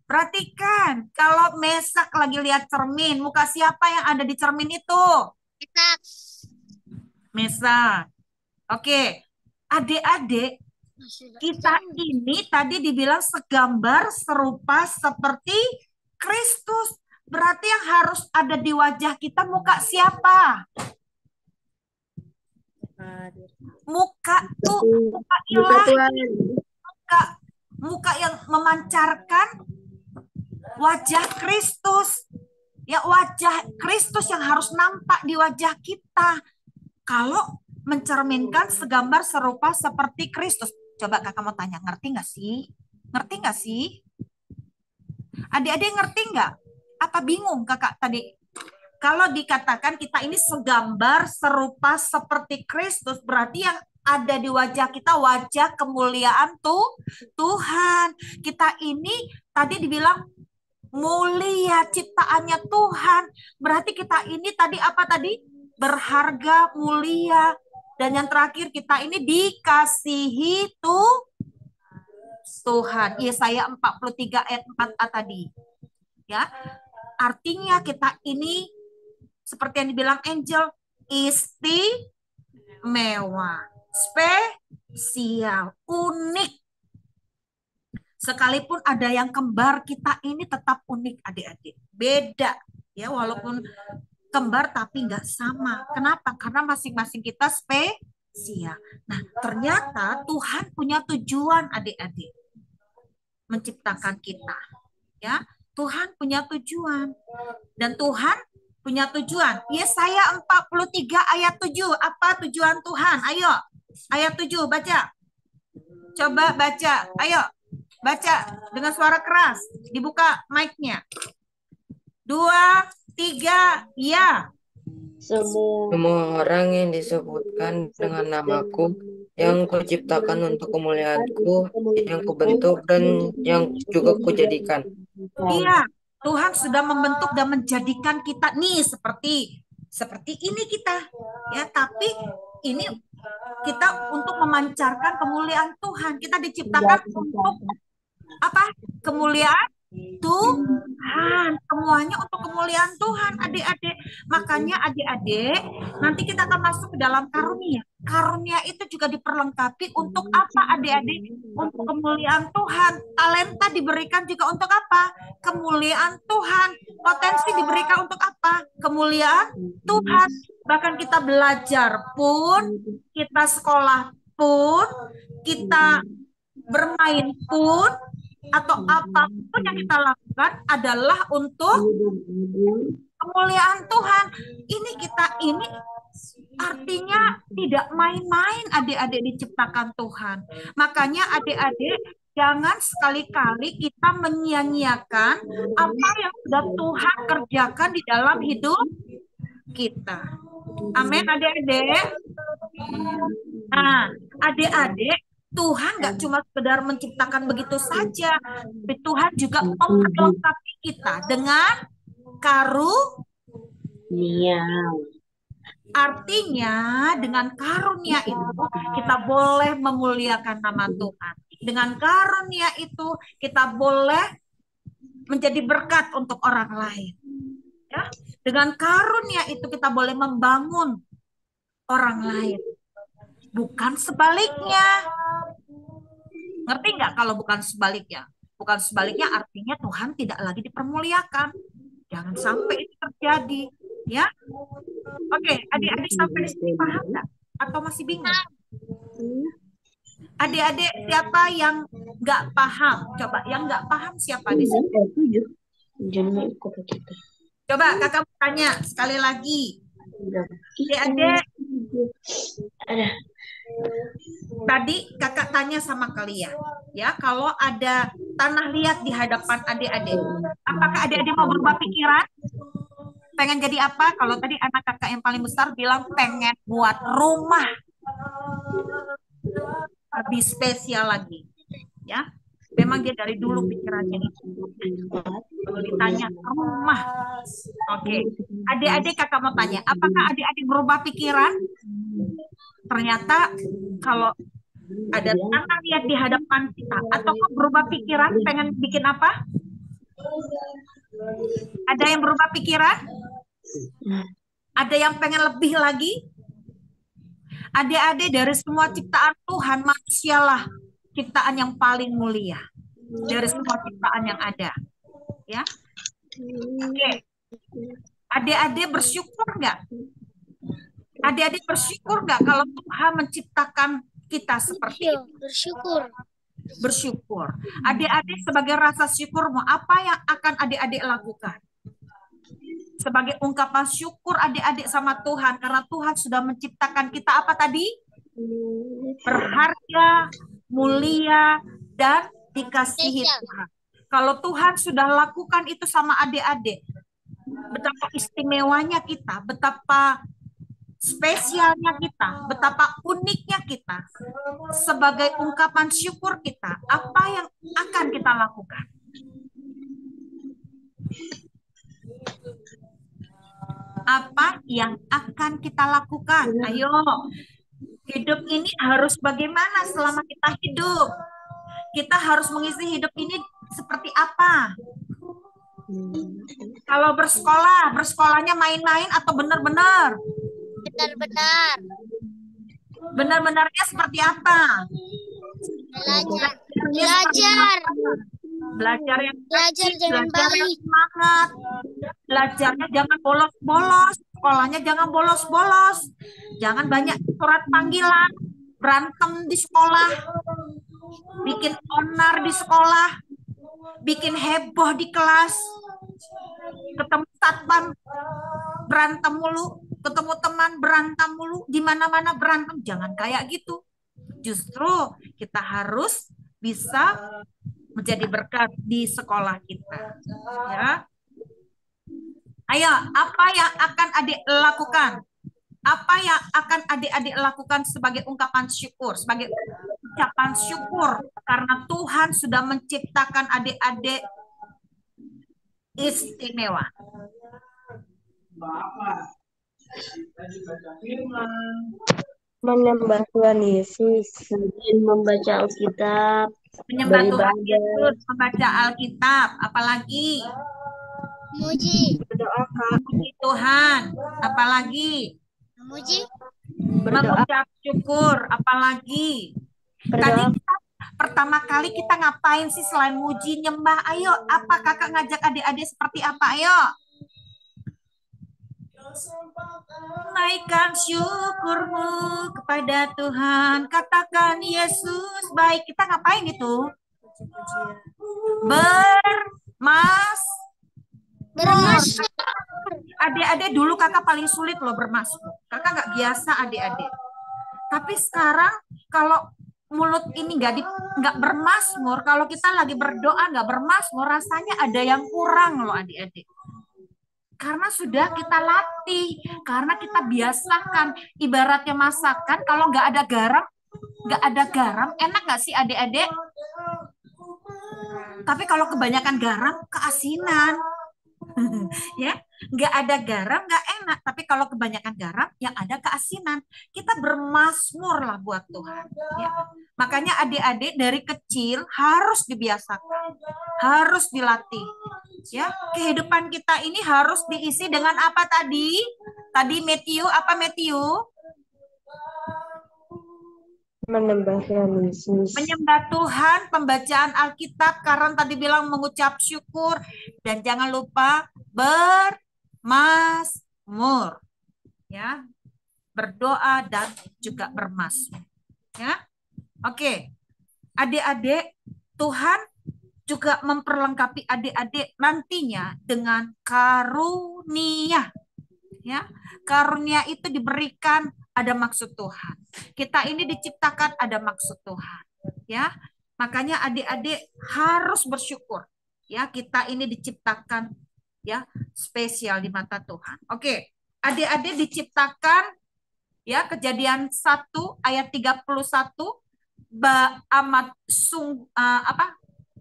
Perhatikan. Kalau Mesak lagi lihat cermin, muka siapa yang ada di cermin itu? Mesak. Mesak. Oke. Adik-adik, kita ini tadi dibilang segambar, serupa seperti Kristus. Berarti yang harus ada di wajah kita muka siapa? Muka ilahi. Muka yang memancarkan wajah Kristus. Ya, wajah Kristus yang harus nampak di wajah kita. Kalau mencerminkan segambar serupa seperti Kristus. Coba kakak mau tanya, ngerti nggak sih? Ngerti nggak sih? Adik-adik ngerti nggak? Apa bingung kakak tadi? Kalau dikatakan kita ini segambar serupa seperti Kristus, berarti yang ada di wajah kita wajah kemuliaan Tuhan. Kita ini tadi dibilang mulia, ciptaannya Tuhan. Berarti kita ini tadi apa tadi? Berharga, mulia. Dan yang terakhir kita ini dikasihi Tuhan. Yesaya 43 ayat 4a tadi. Ya. Artinya kita ini seperti yang dibilang Angel, istimewa, spesial, unik. Sekalipun ada yang kembar, kita ini tetap unik adik-adik. Beda. Ya, walaupun kembar tapi nggak sama. Kenapa? Karena masing-masing kita spesial. Nah, ternyata Tuhan punya tujuan adik-adik. Menciptakan kita. Ya, Tuhan punya tujuan. Dan Tuhan punya tujuan. Yesaya 43 ayat 7. Apa tujuan Tuhan? Ayo. Ayat 7 baca. Coba baca. Ayo. Baca dengan suara keras. Dibuka mic-nya. 2, 3, ya. Semua orang yang disebutkan dengan namaku, yang kuciptakan untuk kemuliaanku, yang kubentuk dan yang juga kujadikan. Iya, Tuhan sudah membentuk dan menjadikan kita nih seperti ini kita. Ya, tapi ini kita untuk memancarkan kemuliaan Tuhan. Kita diciptakan untuk apa? Kemuliaan Tuhan. Semuanya untuk kemuliaan Tuhan, adik-adik. Makanya adik-adik, nanti kita akan masuk ke dalam karunia. Karunia itu juga diperlengkapi untuk apa, adik-adik? Untuk kemuliaan Tuhan. Talenta diberikan juga untuk apa? Kemuliaan Tuhan. Potensi diberikan untuk apa? Kemuliaan Tuhan. Bahkan kita belajar pun, kita sekolah pun, kita bermain pun, atau apapun yang kita lakukan adalah untuk kemuliaan Tuhan. Ini artinya tidak main-main adik-adik diciptakan Tuhan. Makanya adik-adik jangan sekali-kali kita menyia-nyiakan apa yang sudah Tuhan kerjakan di dalam hidup kita. Amin adik-adik. Nah, adik-adik, Tuhan nggak cuma sekedar menciptakan begitu saja, tapi Tuhan juga memperlengkapi kita dengan karunia. Artinya dengan karunia itu kita boleh memuliakan nama Tuhan. Dengan karunia itu kita boleh menjadi berkat untuk orang lain. Ya, dengan karunia itu kita boleh membangun orang lain. Bukan sebaliknya. Ngerti nggak kalau bukan sebaliknya? Bukan sebaliknya artinya Tuhan tidak lagi dipermuliakan. Jangan sampai itu terjadi. Ya, oke, adik-adik sampai di sini paham nggak? Atau masih bingung? Adik-adik siapa yang nggak paham? Coba yang nggak paham siapa di sini? Coba kakak mau tanya sekali lagi. Adik-adik, tadi kakak tanya sama kalian, ya kalau ada tanah liat di hadapan adik-adik, apakah adik-adik mau berubah pikiran? Pengen jadi apa? Kalau tadi anak kakak yang paling besar bilang pengen buat rumah lebih spesial lagi, ya. Memang dia dari dulu pikirannya itu. Kalau ditanya rumah, oke. Adik-adik kakak mau tanya, apakah adik-adik berubah pikiran? Ternyata kalau ada tanah liat di hadapan kita, atau kok berubah pikiran pengen bikin apa? Ada yang berubah pikiran? Ada yang pengen lebih lagi? Adik-adik dari semua ciptaan Tuhan, manusialah ciptaan yang paling mulia dari semua ciptaan yang ada. Ya, oke. Adik-adik bersyukur nggak? Adik-adik bersyukur nggak kalau Tuhan menciptakan kita seperti itu? Bersyukur. Bersyukur. Adik-adik sebagai rasa syukurmu, apa yang akan adik-adik lakukan? Sebagai ungkapan syukur adik-adik sama Tuhan, karena Tuhan sudah menciptakan kita apa tadi? Berharga, mulia, dan dikasihi Tuhan. Kalau Tuhan sudah lakukan itu sama adik-adik, betapa istimewanya kita, betapa spesialnya kita, betapa uniknya kita. Sebagai ungkapan syukur kita, apa yang akan kita lakukan? Apa yang akan kita lakukan? Ayo, hidup ini harus bagaimana selama kita hidup? Kita harus mengisi hidup ini seperti apa? Kalau bersekolah, bersekolahnya main-main atau benar-benar? Benar-benar. Benar-benarnya seperti apa? Belajar. Belajar. Belajar yang Belajar jangan belajar yang baik. semangat. Belajarnya jangan bolos-bolos. Sekolahnya jangan bolos-bolos. Jangan banyak surat panggilan. Berantem di sekolah. Bikin onar di sekolah. Bikin heboh di kelas. Ketemu satpam berantem mulu. Ketemu teman berantem mulu. Di mana-mana berantem. Jangan kayak gitu. Justru kita harus bisa menjadi berkat di sekolah kita. Ya. Ayo, apa yang akan adik lakukan? Apa yang akan adik-adik lakukan sebagai ungkapan syukur, sebagai ucapan syukur karena Tuhan sudah menciptakan adik-adik istimewa. Menyembah Tuhan Yesus. Rajin membaca Alkitab. Menyembah Tuhan Beribadah. Yesus, membaca Alkitab, apalagi Muji. Berdoa, Kak. memuji Tuhan, apalagi Muji. Berdoa. mengucap syukur, apalagi tadi Berdoa. pertama kali kita ngapain sih selain muji nyembah? Ayo, apa kakak ngajak adik-adik seperti apa? Ayo. Naikkan syukurmu kepada Tuhan. Katakan Yesus baik. Kita ngapain itu? Bermasmur. Adik-adik dulu kakak paling sulit loh bermasmur. Kakak nggak biasa adik-adik. Tapi sekarang kalau mulut ini nggak bermasmur, kalau kita lagi berdoa nggak bermasmur, rasanya ada yang kurang loh adik-adik. Karena sudah kita latih, karena kita biasakan. Ibaratnya masakan, kalau nggak ada garam, enak nggak sih adik-adik? Tapi kalau kebanyakan garam, keasinan. Ya, nggak ada garam nggak enak, tapi kalau kebanyakan garam yang ada keasinan. Kita bermasmur lah buat Tuhan, ya. Makanya adik-adik dari kecil harus dibiasakan, harus dilatih, ya. Kehidupan kita ini harus diisi dengan apa tadi Matthew, apa Matthew? Menyembah Tuhan Yesus. Menyembah Tuhan, pembacaan Alkitab, karena tadi bilang mengucap syukur, dan jangan lupa bermasmur, ya, berdoa dan juga bermasmur, ya. Oke, adik-adik, Tuhan juga memperlengkapi adik-adik nantinya dengan karunia, ya. Karunia itu diberikan ada maksud Tuhan. Kita ini diciptakan ada maksud Tuhan, ya. Makanya adik-adik harus bersyukur, ya. Kita ini diciptakan, ya, spesial di mata Tuhan. Oke, adik-adik diciptakan, ya, Kejadian 1 ayat 31,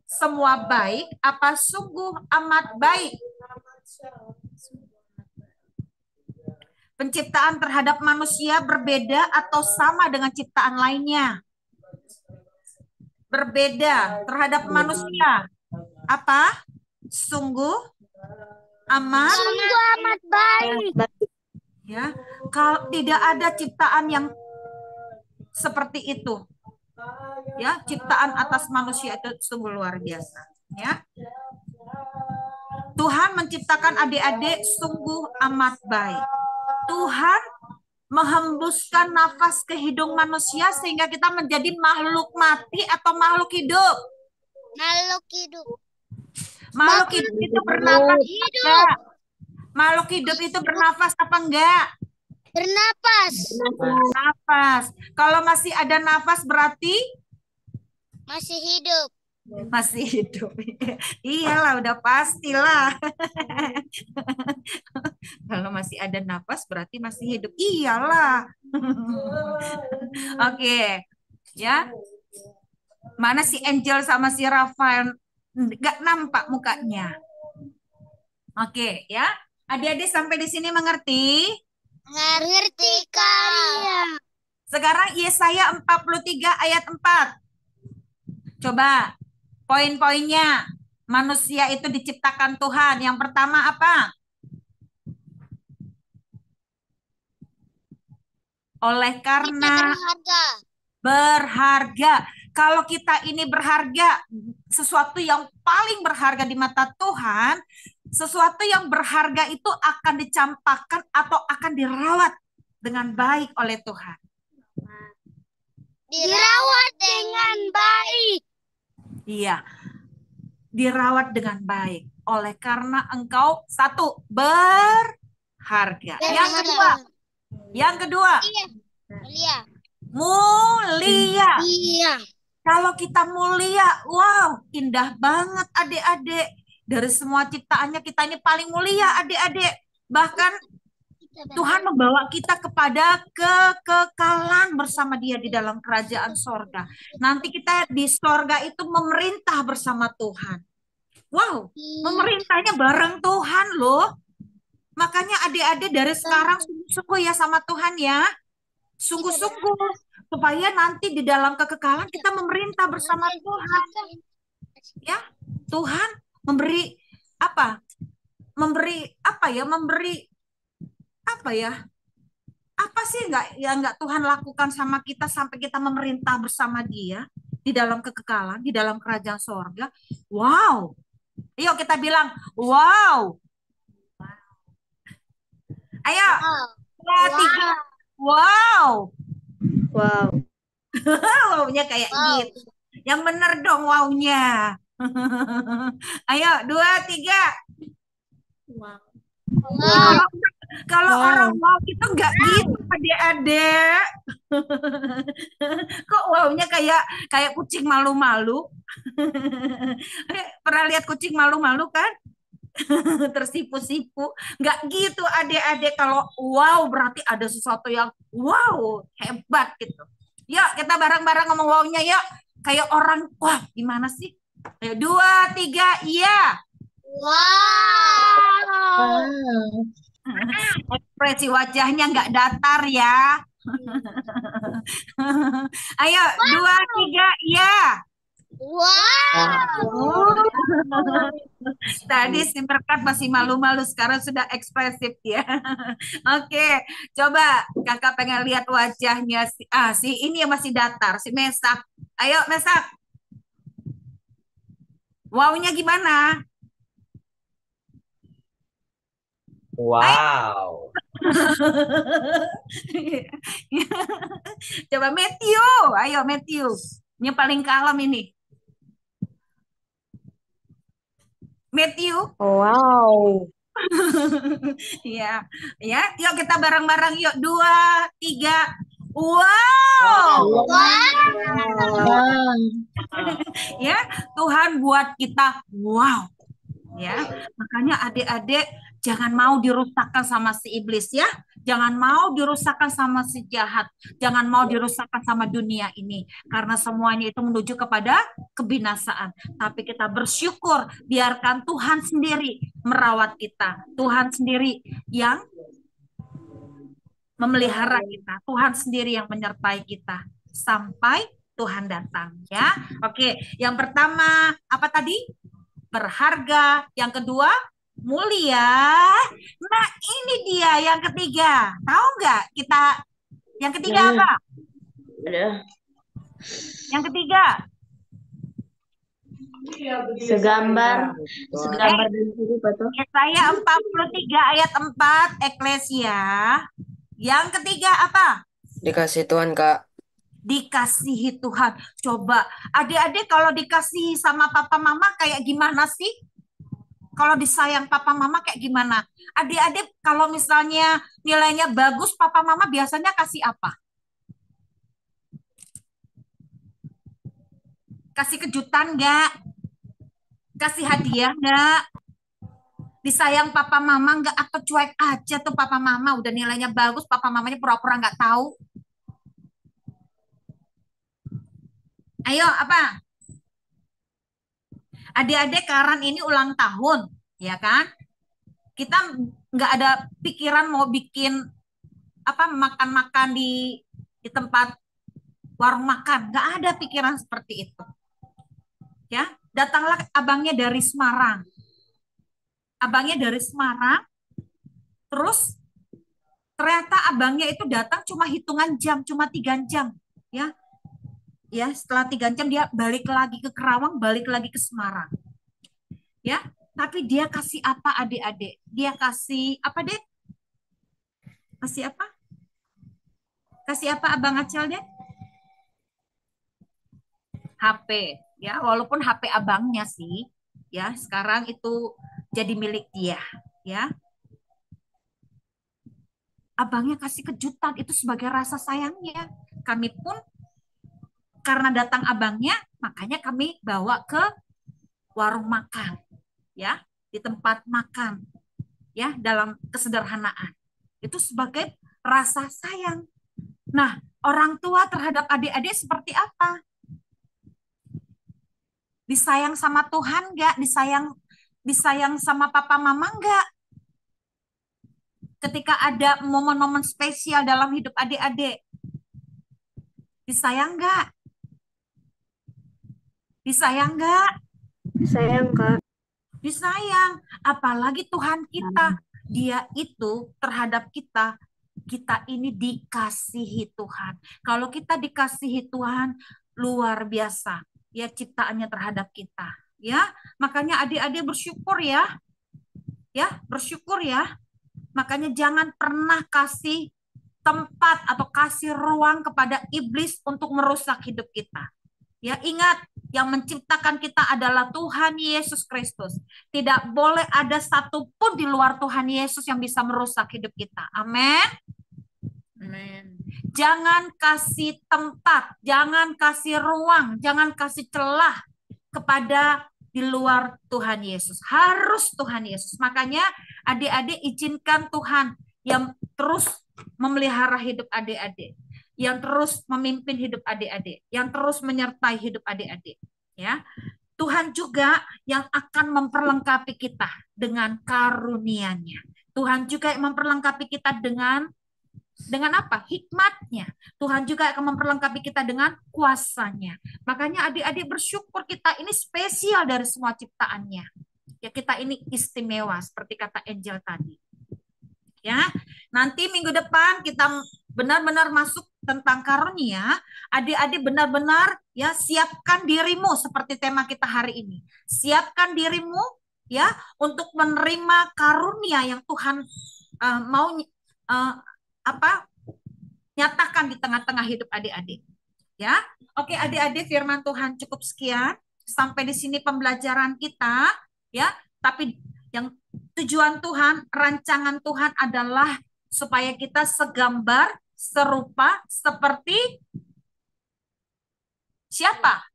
semua baik, apa sungguh amat baik. Penciptaan terhadap manusia berbeda atau sama dengan ciptaan lainnya? Berbeda terhadap manusia. Apa? Sungguh amat baik. Ya, kalau tidak ada ciptaan yang seperti itu. Ya, ciptaan atas manusia itu sungguh luar biasa, ya. Tuhan menciptakan adik-adik sungguh amat baik. Tuhan menghembuskan nafas ke hidung manusia sehingga kita menjadi makhluk mati atau makhluk hidup? Makhluk hidup. Makhluk hidup itu bernafas enggak? Makhluk hidup itu bernafas apa enggak? Bernapas. Bernafas. Kalau masih ada nafas berarti Masih hidup. masih hidup. Iyalah, udah pastilah. Kalau masih ada nafas berarti masih hidup. Iyalah. Oke, ya. Mana si Angel sama si Rafael? Nggak nampak mukanya. Oke, ya. Adik-adik sampai di sini mengerti? Ngerti, Kak. Sekarang Yesaya 43 ayat 4. Coba poin-poinnya. Manusia itu diciptakan Tuhan. Yang pertama apa? Oleh karena berharga. Kalau kita ini berharga, sesuatu yang paling berharga di mata Tuhan, sesuatu yang berharga itu akan dicampakkan atau akan dirawat dengan baik oleh Tuhan. Dirawat dengan baik. Iya, dirawat dengan baik. Oleh karena engkau satu, berharga. Yang kedua, mulia. Iya. Kalau kita mulia, wow, indah banget adik-adik. Dari semua ciptaannya kita ini paling mulia adik-adik. Bahkan Tuhan membawa kita kepada kekekalan bersama Dia di dalam kerajaan sorga. Nanti kita di sorga itu memerintah bersama Tuhan. Wow, memerintahnya bareng Tuhan loh. Makanya adik-adik dari sekarang sungguh ya sama Tuhan ya. Sungguh-sungguh supaya nanti di dalam kekekalan kita memerintah bersama Tuhan. Ya, Tuhan memberi apa? Memberi apa ya? Memberi apa ya? Apa sih nggak Tuhan lakukan sama kita sampai kita memerintah bersama Dia di dalam kekekalan, di dalam kerajaan sorga? Wow. Ayo kita bilang, wow. Ayo, 2, 3. Wow. Wow. Wow-nya kayak gitu. Yang bener dong wow-nya. Ayo, 2, 3. Wow. Kalau Wow. orang wow itu nggak gitu, adik-adik. Kok wow-nya kayak kucing malu-malu? Pernah lihat kucing malu-malu kan? Tersipu-sipu. Nggak gitu, adik-adik. Kalau wow berarti ada sesuatu yang wow, hebat gitu. Yuk, kita bareng-bareng ngomong wow-nya yuk. Kayak orang, wah gimana sih? Ayo, 2, 3, iya. Wow. Ekspresi wajahnya nggak datar ya. Ayo, 2, 3, iya. Wow. Tadi si Berkat masih malu-malu, sekarang sudah ekspresif ya. Oke, coba kakak pengen lihat wajahnya si ini yang masih datar, si Mesak. Ayo Mesak. Wow-nya gimana? Wow. Coba Matthew, ayo Matthew. Ini paling kalem ini. Matthew. Wow. Ya, ya, yuk kita bareng-bareng yuk. 2, 3. Wow. Wow. Ya, Tuhan buat kita wow. Ya, makanya adik-adik jangan mau dirusakkan sama si iblis ya. Jangan mau dirusakkan sama si jahat. Jangan mau dirusakkan sama dunia ini. Karena semuanya itu menuju kepada kebinasaan. Tapi kita bersyukur biarkan Tuhan sendiri merawat kita. Tuhan sendiri yang memelihara kita. Tuhan sendiri yang menyertai kita sampai Tuhan datang ya. Oke, yang pertama apa tadi? Berharga. Yang kedua, mulia. Nah, ini dia yang ketiga. Tahu nggak kita yang ketiga apa? Ada. Yang ketiga. Segambar dan hidup atau? Yesaya 43 ayat 4 Eklesia. Yang ketiga apa? Dikasih Tuhan, Kak. Dikasihi Tuhan. Coba adik-adik kalau dikasihi sama papa mama kayak gimana sih? Kalau disayang papa mama kayak gimana? Adik-adik kalau misalnya nilainya bagus papa mama biasanya kasih apa? Kasih kejutan nggak? Kasih hadiah nggak? Disayang papa mama nggak atau cuek aja tuh papa mama udah nilainya bagus papa mamanya pura-pura nggak tahu? Ayo apa? Adik-adik Karan ini ulang tahun, ya kan? Kita nggak ada pikiran mau bikin apa makan-makan di tempat warung makan, nggak ada pikiran seperti itu. Ya, datanglah abangnya dari Semarang. Abangnya dari Semarang, terus ternyata abangnya itu datang cuma hitungan jam, cuma 3 jam, ya. Ya, setelah 3 jam dia balik lagi ke Kerawang, balik lagi ke Semarang. Ya, tapi dia kasih apa adik-adik? Dia kasih apa, Dek? Kasih apa? Kasih apa Abang Acel, Dek? HP, ya, walaupun HP abangnya sih, ya, sekarang itu jadi milik dia, ya. Abangnya kasih kejutan itu sebagai rasa sayangnya. Kami pun karena datang abangnya, makanya kami bawa ke warung makan, ya, di tempat makan, ya, dalam kesederhanaan. Itu sebagai rasa sayang. Nah, orang tua terhadap adik-adik seperti apa? Disayang sama Tuhan nggak? Disayang sama papa mama nggak? Ketika ada momen-momen spesial dalam hidup adik-adik, Disayang nggak? Disayang nggak? Sayang, Kak. Disayang. Apalagi Tuhan kita. Dia itu terhadap kita. Kita ini dikasihi Tuhan. Kalau kita dikasihi Tuhan, luar biasa. Ya ciptaannya terhadap kita. Ya, makanya adik-adik bersyukur ya. Ya, bersyukur ya. Makanya jangan pernah kasih tempat atau kasih ruang kepada iblis untuk merusak hidup kita. Ya, ingat, yang menciptakan kita adalah Tuhan Yesus Kristus. Tidak boleh ada satupun di luar Tuhan Yesus yang bisa merusak hidup kita. Amin. Amin. Jangan kasih tempat, jangan kasih ruang, jangan kasih celah kepada di luar Tuhan Yesus. Harus Tuhan Yesus. Makanya adik-adik izinkan Tuhan yang terus memelihara hidup adik-adik, yang terus memimpin hidup adik-adik, yang terus menyertai hidup adik-adik. Ya, Tuhan juga yang akan memperlengkapi kita dengan karunia-Nya. Tuhan juga yang memperlengkapi kita dengan apa? Hikmatnya. Tuhan juga akan memperlengkapi kita dengan kuasanya. Makanya adik-adik bersyukur kita ini spesial dari semua ciptaannya. Ya, kita ini istimewa seperti kata Angel tadi. Ya, nanti minggu depan kita benar-benar masuk tentang karunia. Adik-adik benar-benar ya siapkan dirimu seperti tema kita hari ini. Siapkan dirimu ya untuk menerima karunia yang Tuhan mau nyatakan di tengah-tengah hidup adik-adik. Ya, oke adik-adik, firman Tuhan cukup sekian. Sampai di sini pembelajaran kita. Ya, tapi yang tujuan Tuhan, rancangan Tuhan adalah supaya kita segambar, serupa seperti siapa?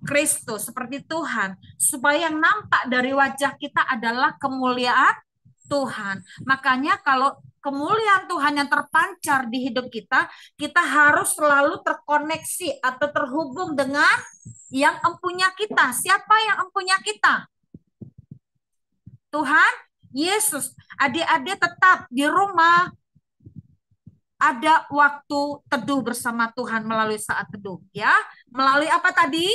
Kristus, seperti Tuhan. Supaya yang nampak dari wajah kita adalah kemuliaan Tuhan. Makanya kalau kemuliaan Tuhan yang terpancar di hidup kita, kita harus selalu terkoneksi atau terhubung dengan yang empunya kita. Siapa yang empunya kita? Tuhan Yesus. Adik-adik tetap di rumah ada waktu teduh bersama Tuhan melalui saat teduh. Ya, melalui apa tadi?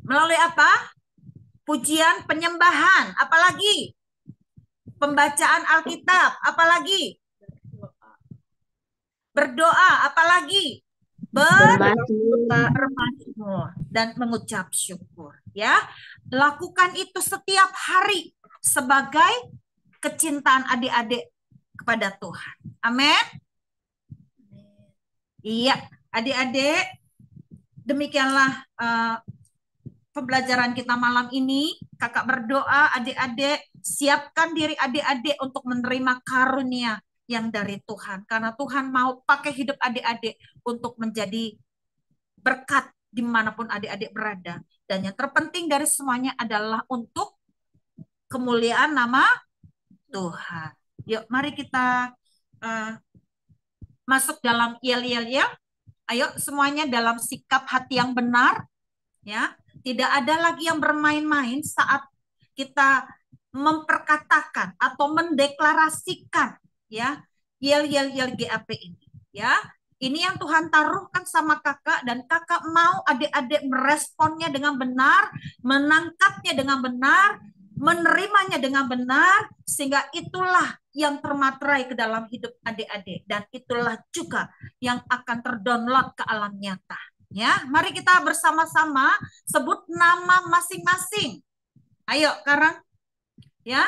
Melalui apa? Pujian, penyembahan, apalagi pembacaan Alkitab, apalagi berdoa, apalagi bermazmur dan mengucap syukur. Ya, lakukan itu setiap hari sebagai kecintaan adik-adik kepada Tuhan. Amin. Iya, adik-adik, demikianlah pembelajaran kita malam ini. Kakak berdoa adik-adik, siapkan diri adik-adik untuk menerima karunia yang dari Tuhan. Karena Tuhan mau pakai hidup adik-adik untuk menjadi berkat dimanapun adik-adik berada. Dan yang terpenting dari semuanya adalah untuk kemuliaan nama Tuhan. Yuk, mari kita masuk dalam yel-yel-yel. Ayo semuanya dalam sikap hati yang benar. Ya, tidak ada lagi yang bermain-main saat kita memperkatakan atau mendeklarasikan ya yel-yel-yel GAP ini. Ya, ini yang Tuhan taruhkan sama kakak dan kakak mau adik-adik meresponnya dengan benar, menangkapnya dengan benar, menerimanya dengan benar, sehingga itulah yang termaterai ke dalam hidup adik-adik dan itulah juga yang akan terdownload ke alam nyata. Ya, mari kita bersama-sama sebut nama masing-masing. Ayo, Karang. Ya,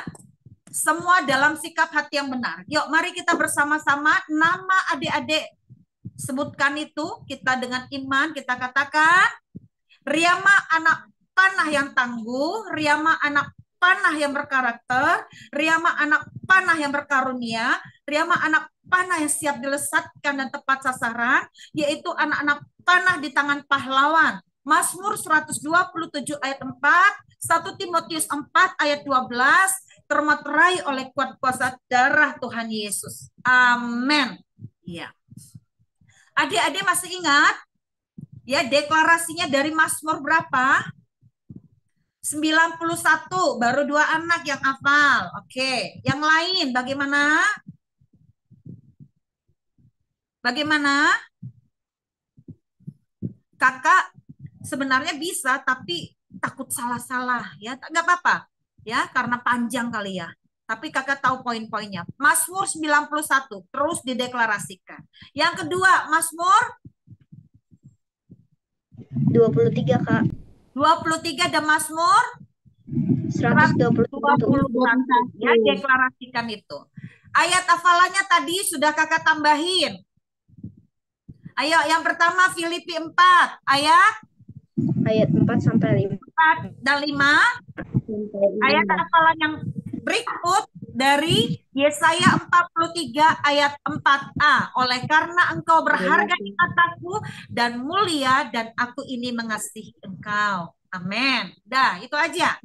semua dalam sikap hati yang benar. Yuk, mari kita bersama-sama nama adik-adik. Sebutkan itu, kita dengan iman, kita katakan, Riyama anak panah yang tangguh, Riyama anak panah yang berkarakter, Riyama anak panah yang berkarunia, Riyama anak panah yang siap dilesatkan dan tepat sasaran, yaitu anak-anak panah di tangan pahlawan. Mazmur 127 ayat 4, 1 Timotius 4 ayat 12, termaterai oleh kuat kuasa darah Tuhan Yesus. Amin. Ya. Adik-adik masih ingat? Ya, deklarasinya dari Mazmur berapa? 91, baru 2 anak yang hafal. Oke, yang lain bagaimana? Bagaimana? Kakak sebenarnya bisa, tapi takut salah-salah ya. Nggak apa-apa ya, karena panjang kali ya. Tapi kakak tahu poin-poinnya. Mazmur 91 terus dideklarasikan. Yang kedua, Mazmur 23, Kak. 23 dan Mazmur 121. 121 ya, deklarasikan itu. Ayat hafalannya tadi sudah kakak tambahin. Ayo, yang pertama Filipi 4 ayat Ayat 4 sampai 5. 4 dan 5. Ayat hafalan yang berikut dari Yesaya 43 ayat 4a. Oleh karena engkau berharga di mataku dan mulia, dan aku ini mengasihi engkau. Amin. Dah, itu aja.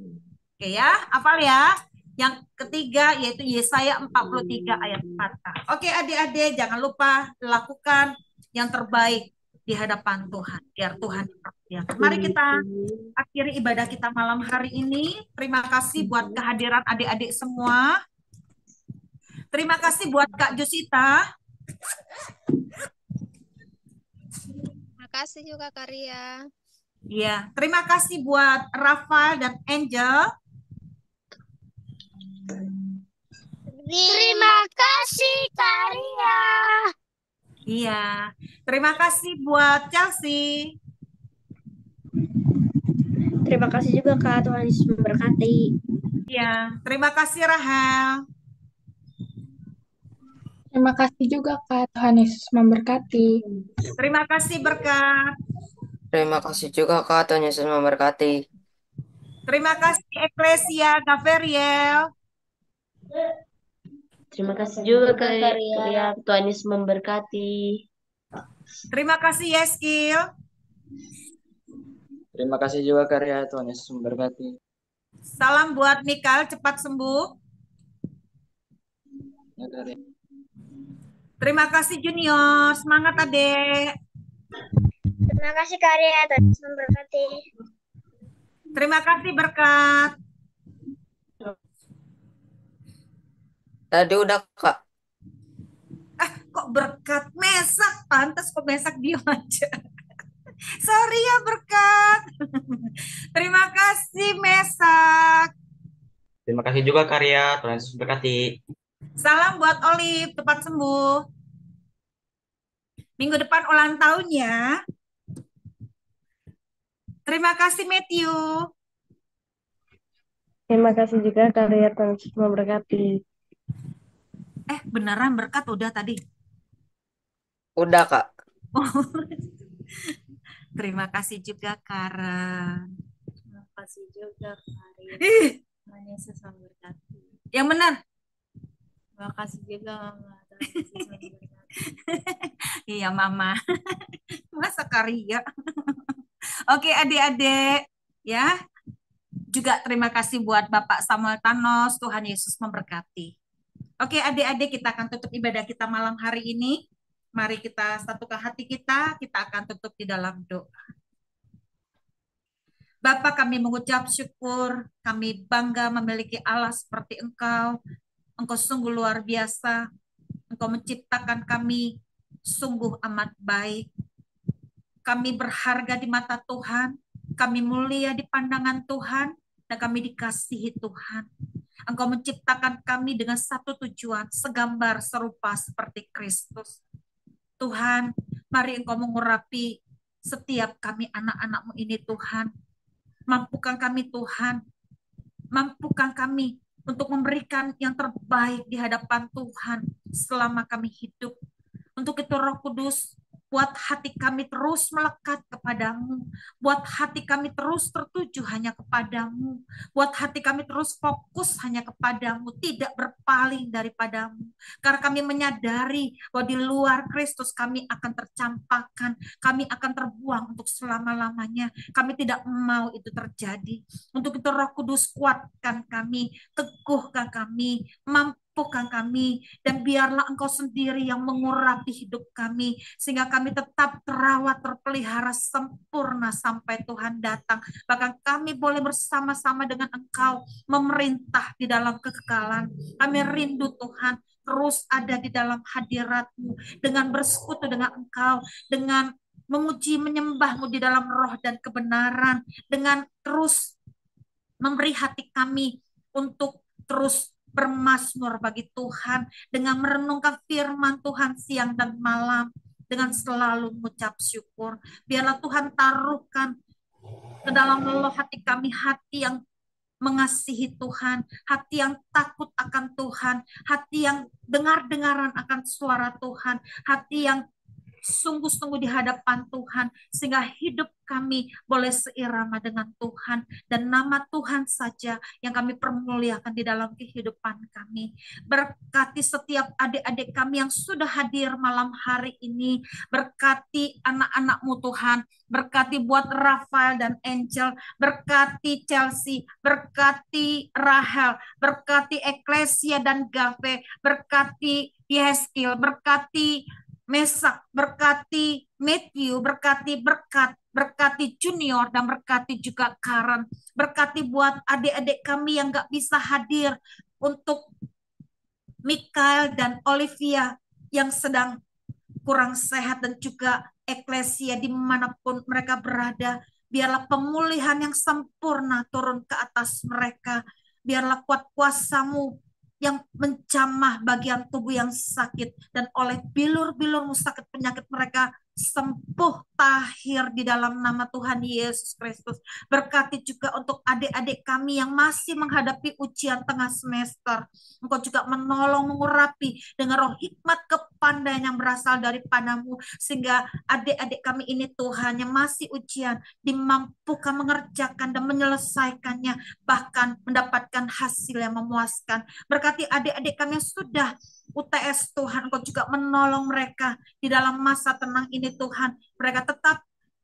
Oke ya, hafal ya. Yang ketiga yaitu Yesaya 43 ayat 4a. Oke adik-adik, jangan lupa lakukan yang terbaik di hadapan Tuhan, biar Tuhan dipermuliakan. Mari kita akhiri ibadah kita malam hari ini. Terima kasih buat kehadiran adik-adik semua. Terima kasih buat Kak Jusita. Terima kasih juga Karya. Iya, terima kasih buat Rafa dan Angel. Terima kasih, Karya. Iya, terima kasih buat Chelsea. Terima kasih juga, Kak. Tuhan Yesus memberkati. Iya, terima kasih Rahel. Terima kasih juga, Kak. Tuhan Yesus memberkati. Terima kasih Berkat. Terima kasih juga Kak, Tuhan Yesus memberkati. Terima kasih Eklesia Gaveriel. Terima kasih juga, Karya. Tuhan Yesus memberkati. Terima kasih Yeskil. Terima kasih juga Karya, Tuhan Yesus memberkati. Salam buat Mikael, cepat sembuh. Ya, Karya. Terima kasih Junior, semangat adek. Terima kasih, Karya. Tuhan Yesus memberkati. Terima kasih Berkat. Tadi udah Kak. Kok Berkat Mesak, pantas kok Mesak diam aja. Sorry ya Berkat. Terima kasih Mesak. Terima kasih juga Karya, Tuhan Yesus memberkati. Salam buat Olive, cepat sembuh. Minggu depan ulang tahun ya. Terima kasih Matthew. Terima kasih juga, Karya. Tuhan Yesus memberkati. Beneran Berkat udah tadi. Udah Kak. Terima kasih juga Kara. Terima kasih juga Karya. Tuhan Yesus memberkati. Yang benar. Terima kasih juga Mama. Tuhan Yesus memberkati. Iya Mama. Masa Karya. Oke adik-adik ya. Juga terima kasih buat Bapak Samuel Thanos. Tuhan Yesus memberkati. Oke adik-adik, kita akan tutup ibadah kita malam hari ini. Mari kita satukan hati kita akan tutup di dalam doa. Bapa, kami mengucap syukur, kami bangga memiliki Allah seperti Engkau. Engkau sungguh luar biasa. Engkau menciptakan kami sungguh amat baik. Kami berharga di mata Tuhan, kami mulia di pandangan Tuhan, dan kami dikasihi Tuhan. Engkau menciptakan kami dengan satu tujuan, segambar serupa seperti Kristus. Tuhan, mari Engkau mengurapi setiap kami anak-anak-Mu ini Tuhan. Mampukan kami Tuhan, mampukan kami untuk memberikan yang terbaik di hadapan Tuhan selama kami hidup. Untuk itu Roh Kudus, buat hati kami terus melekat kepadamu. Buat hati kami terus tertuju hanya kepadamu. Buat hati kami terus fokus hanya kepadamu. Tidak berpaling daripadamu. Karena kami menyadari bahwa di luar Kristus kami akan tercampakkan. Kami akan terbuang untuk selama-lamanya. Kami tidak mau itu terjadi. Untuk itu Roh Kudus kuatkan kami. Teguhkan kami. mampukan kami, dan biarlah Engkau sendiri yang mengurapi hidup kami, sehingga kami tetap terawat, terpelihara sempurna sampai Tuhan datang. Bahkan kami boleh bersama-sama dengan Engkau memerintah di dalam kekekalan. Kami rindu Tuhan terus ada di dalam hadirat-Mu, dengan bersekutu dengan Engkau, dengan memuji menyembah-Mu di dalam roh dan kebenaran, dengan terus memberi hati kami untuk terus bermazmur bagi Tuhan, dengan merenungkan firman Tuhan siang dan malam, dengan selalu mengucap syukur. Biarlah Tuhan taruhkan ke dalam leluk hati kami hati yang mengasihi Tuhan, hati yang takut akan Tuhan, hati yang dengar-dengaran akan suara Tuhan, hati yang sungguh-sungguh di hadapan Tuhan, sehingga hidup kami boleh seirama dengan Tuhan, dan nama Tuhan saja yang kami permuliakan di dalam kehidupan kami. Berkati setiap adik-adik kami yang sudah hadir malam hari ini, berkati anak-anak-Mu Tuhan, berkati buat Rafael dan Angel, berkati Chelsea, berkati Rahel, berkati Eklesia dan Gave, berkati Yeskil, berkati Mesak, berkati Matthew, berkati berkati Junior, dan berkati juga Karen. Berkati buat adik-adik kami yang gak bisa hadir, untuk Mikael dan Olivia yang sedang kurang sehat, dan juga Eklesia dimanapun mereka berada. Biarlah pemulihan yang sempurna turun ke atas mereka. Biarlah kuat kuasa-Mu yang menjamah bagian tubuh yang sakit, dan oleh bilur-bilur-Mu sakit penyakit mereka sembuh tahir di dalam nama Tuhan Yesus Kristus. Berkati juga untuk adik-adik kami yang masih menghadapi ujian tengah semester. Engkau juga menolong, mengurapi dengan roh hikmat kepandaian yang berasal daripada-Mu, sehingga adik-adik kami ini Tuhan yang masih ujian dimampukan mengerjakan dan menyelesaikannya, bahkan mendapatkan hasil yang memuaskan. Berkati adik-adik kami yang sudah UTS Tuhan, Engkau juga menolong mereka di dalam masa tenang ini Tuhan. Mereka tetap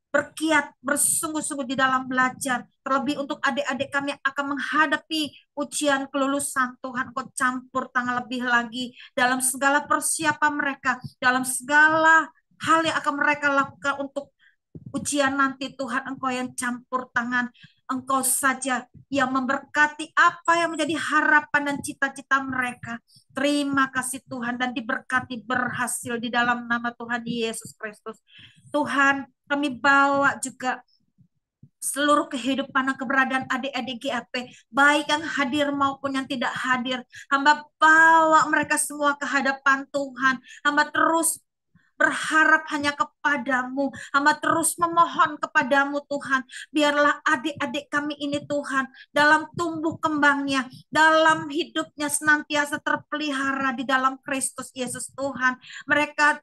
berkiat, bersungguh-sungguh di dalam belajar. Terlebih untuk adik-adik kami yang akan menghadapi ujian kelulusan Tuhan, Engkau campur tangan lebih lagi dalam segala persiapan mereka, dalam segala hal yang akan mereka lakukan untuk ujian nanti Tuhan. Engkau yang campur tangan, Engkau saja yang memberkati apa yang menjadi harapan dan cita-cita mereka. Terima kasih Tuhan, dan diberkati berhasil di dalam nama Tuhan Yesus Kristus. Tuhan, kami bawa juga seluruh kehidupan dan keberadaan adik-adik GAP, baik yang hadir maupun yang tidak hadir. Hamba bawa mereka semua ke hadapan Tuhan. Hamba terus berharap hanya kepadamu. Hamba terus memohon kepadamu Tuhan. Biarlah adik-adik kami ini Tuhan, dalam tumbuh kembangnya, dalam hidupnya senantiasa terpelihara di dalam Kristus Yesus Tuhan. Mereka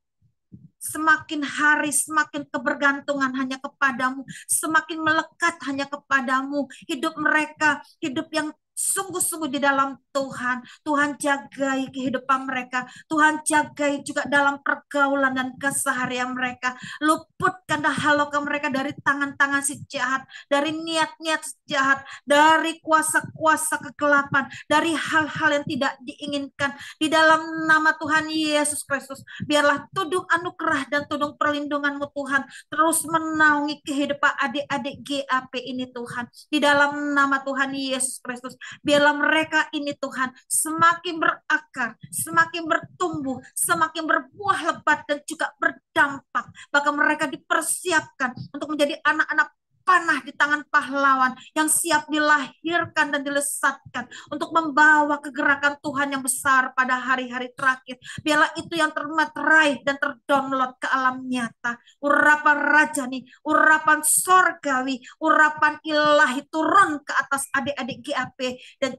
semakin hari semakin kebergantungan hanya kepadamu, semakin melekat hanya kepadamu. Hidup mereka, hidup yang sungguh-sungguh di dalam Tuhan. Tuhan jagai kehidupan mereka. Tuhan jagai juga dalam pergaulan dan keseharian mereka. Luputkan dan halaukan mereka dari tangan-tangan si jahat, dari niat-niat jahat, dari kuasa-kuasa kegelapan, dari hal-hal yang tidak diinginkan. Di dalam nama Tuhan Yesus Kristus, biarlah tudung anugerah dan tudung perlindungan-Mu Tuhan terus menaungi kehidupan adik-adik GAP ini Tuhan. Di dalam nama Tuhan Yesus Kristus, biarlah mereka ini Tuhan semakin berakar, semakin bertumbuh, semakin berbuah lebat dan juga berdampak. Bahkan mereka dipersiapkan untuk menjadi anak-anak panah di tangan pahlawan yang siap dilahirkan dan dilesatkan untuk membawa kegerakan Tuhan yang besar pada hari-hari terakhir. Biarlah itu yang termaterai dan terdownload ke alam nyata. Urapan rajani, urapan sorgawi, urapan ilahi turun ke atas adik-adik GAP, dan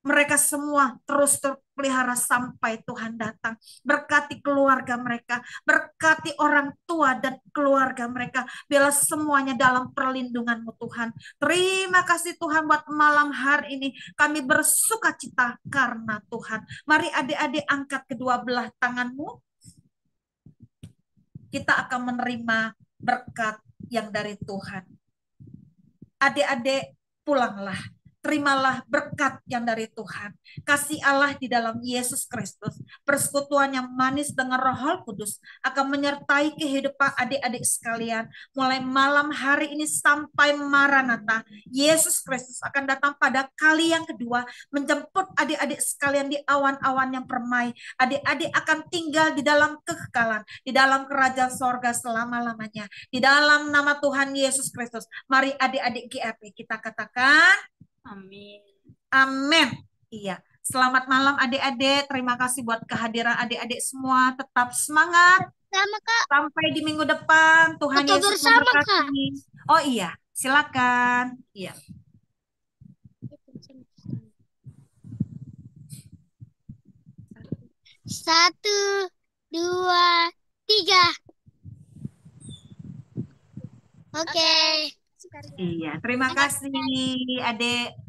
mereka semua terus terpelihara sampai Tuhan datang. Berkati keluarga mereka, berkati orang tua dan keluarga mereka. Biarlah semuanya dalam perlindungan-Mu Tuhan. Terima kasih Tuhan buat malam hari ini. Kami bersuka cita karena Tuhan. Mari adik-adik angkat kedua belah tanganmu. Kita akan menerima berkat yang dari Tuhan. Adik-adik pulanglah. terimalah berkat yang dari Tuhan. Kasih Allah di dalam Yesus Kristus, persekutuan yang manis dengan Roh Kudus akan menyertai kehidupan adik-adik sekalian. Mulai malam hari ini sampai Maranatha, Yesus Kristus akan datang pada kali yang kedua, menjemput adik-adik sekalian di awan-awan yang permai. Adik-adik akan tinggal di dalam kekekalan, di dalam kerajaan sorga selama-lamanya. Di dalam nama Tuhan Yesus Kristus, mari adik-adik GAP kita katakan, Amin. amin. Iya. Selamat malam adik-adik. Terima kasih buat kehadiran adik-adik semua. Tetap semangat. Sama Kak. Sampai di minggu depan. Tuhan Foto Yesus bersama, memberkati. Oh iya, silakan. Iya. Satu, dua, tiga. Oke. Iya, terima kasih adik.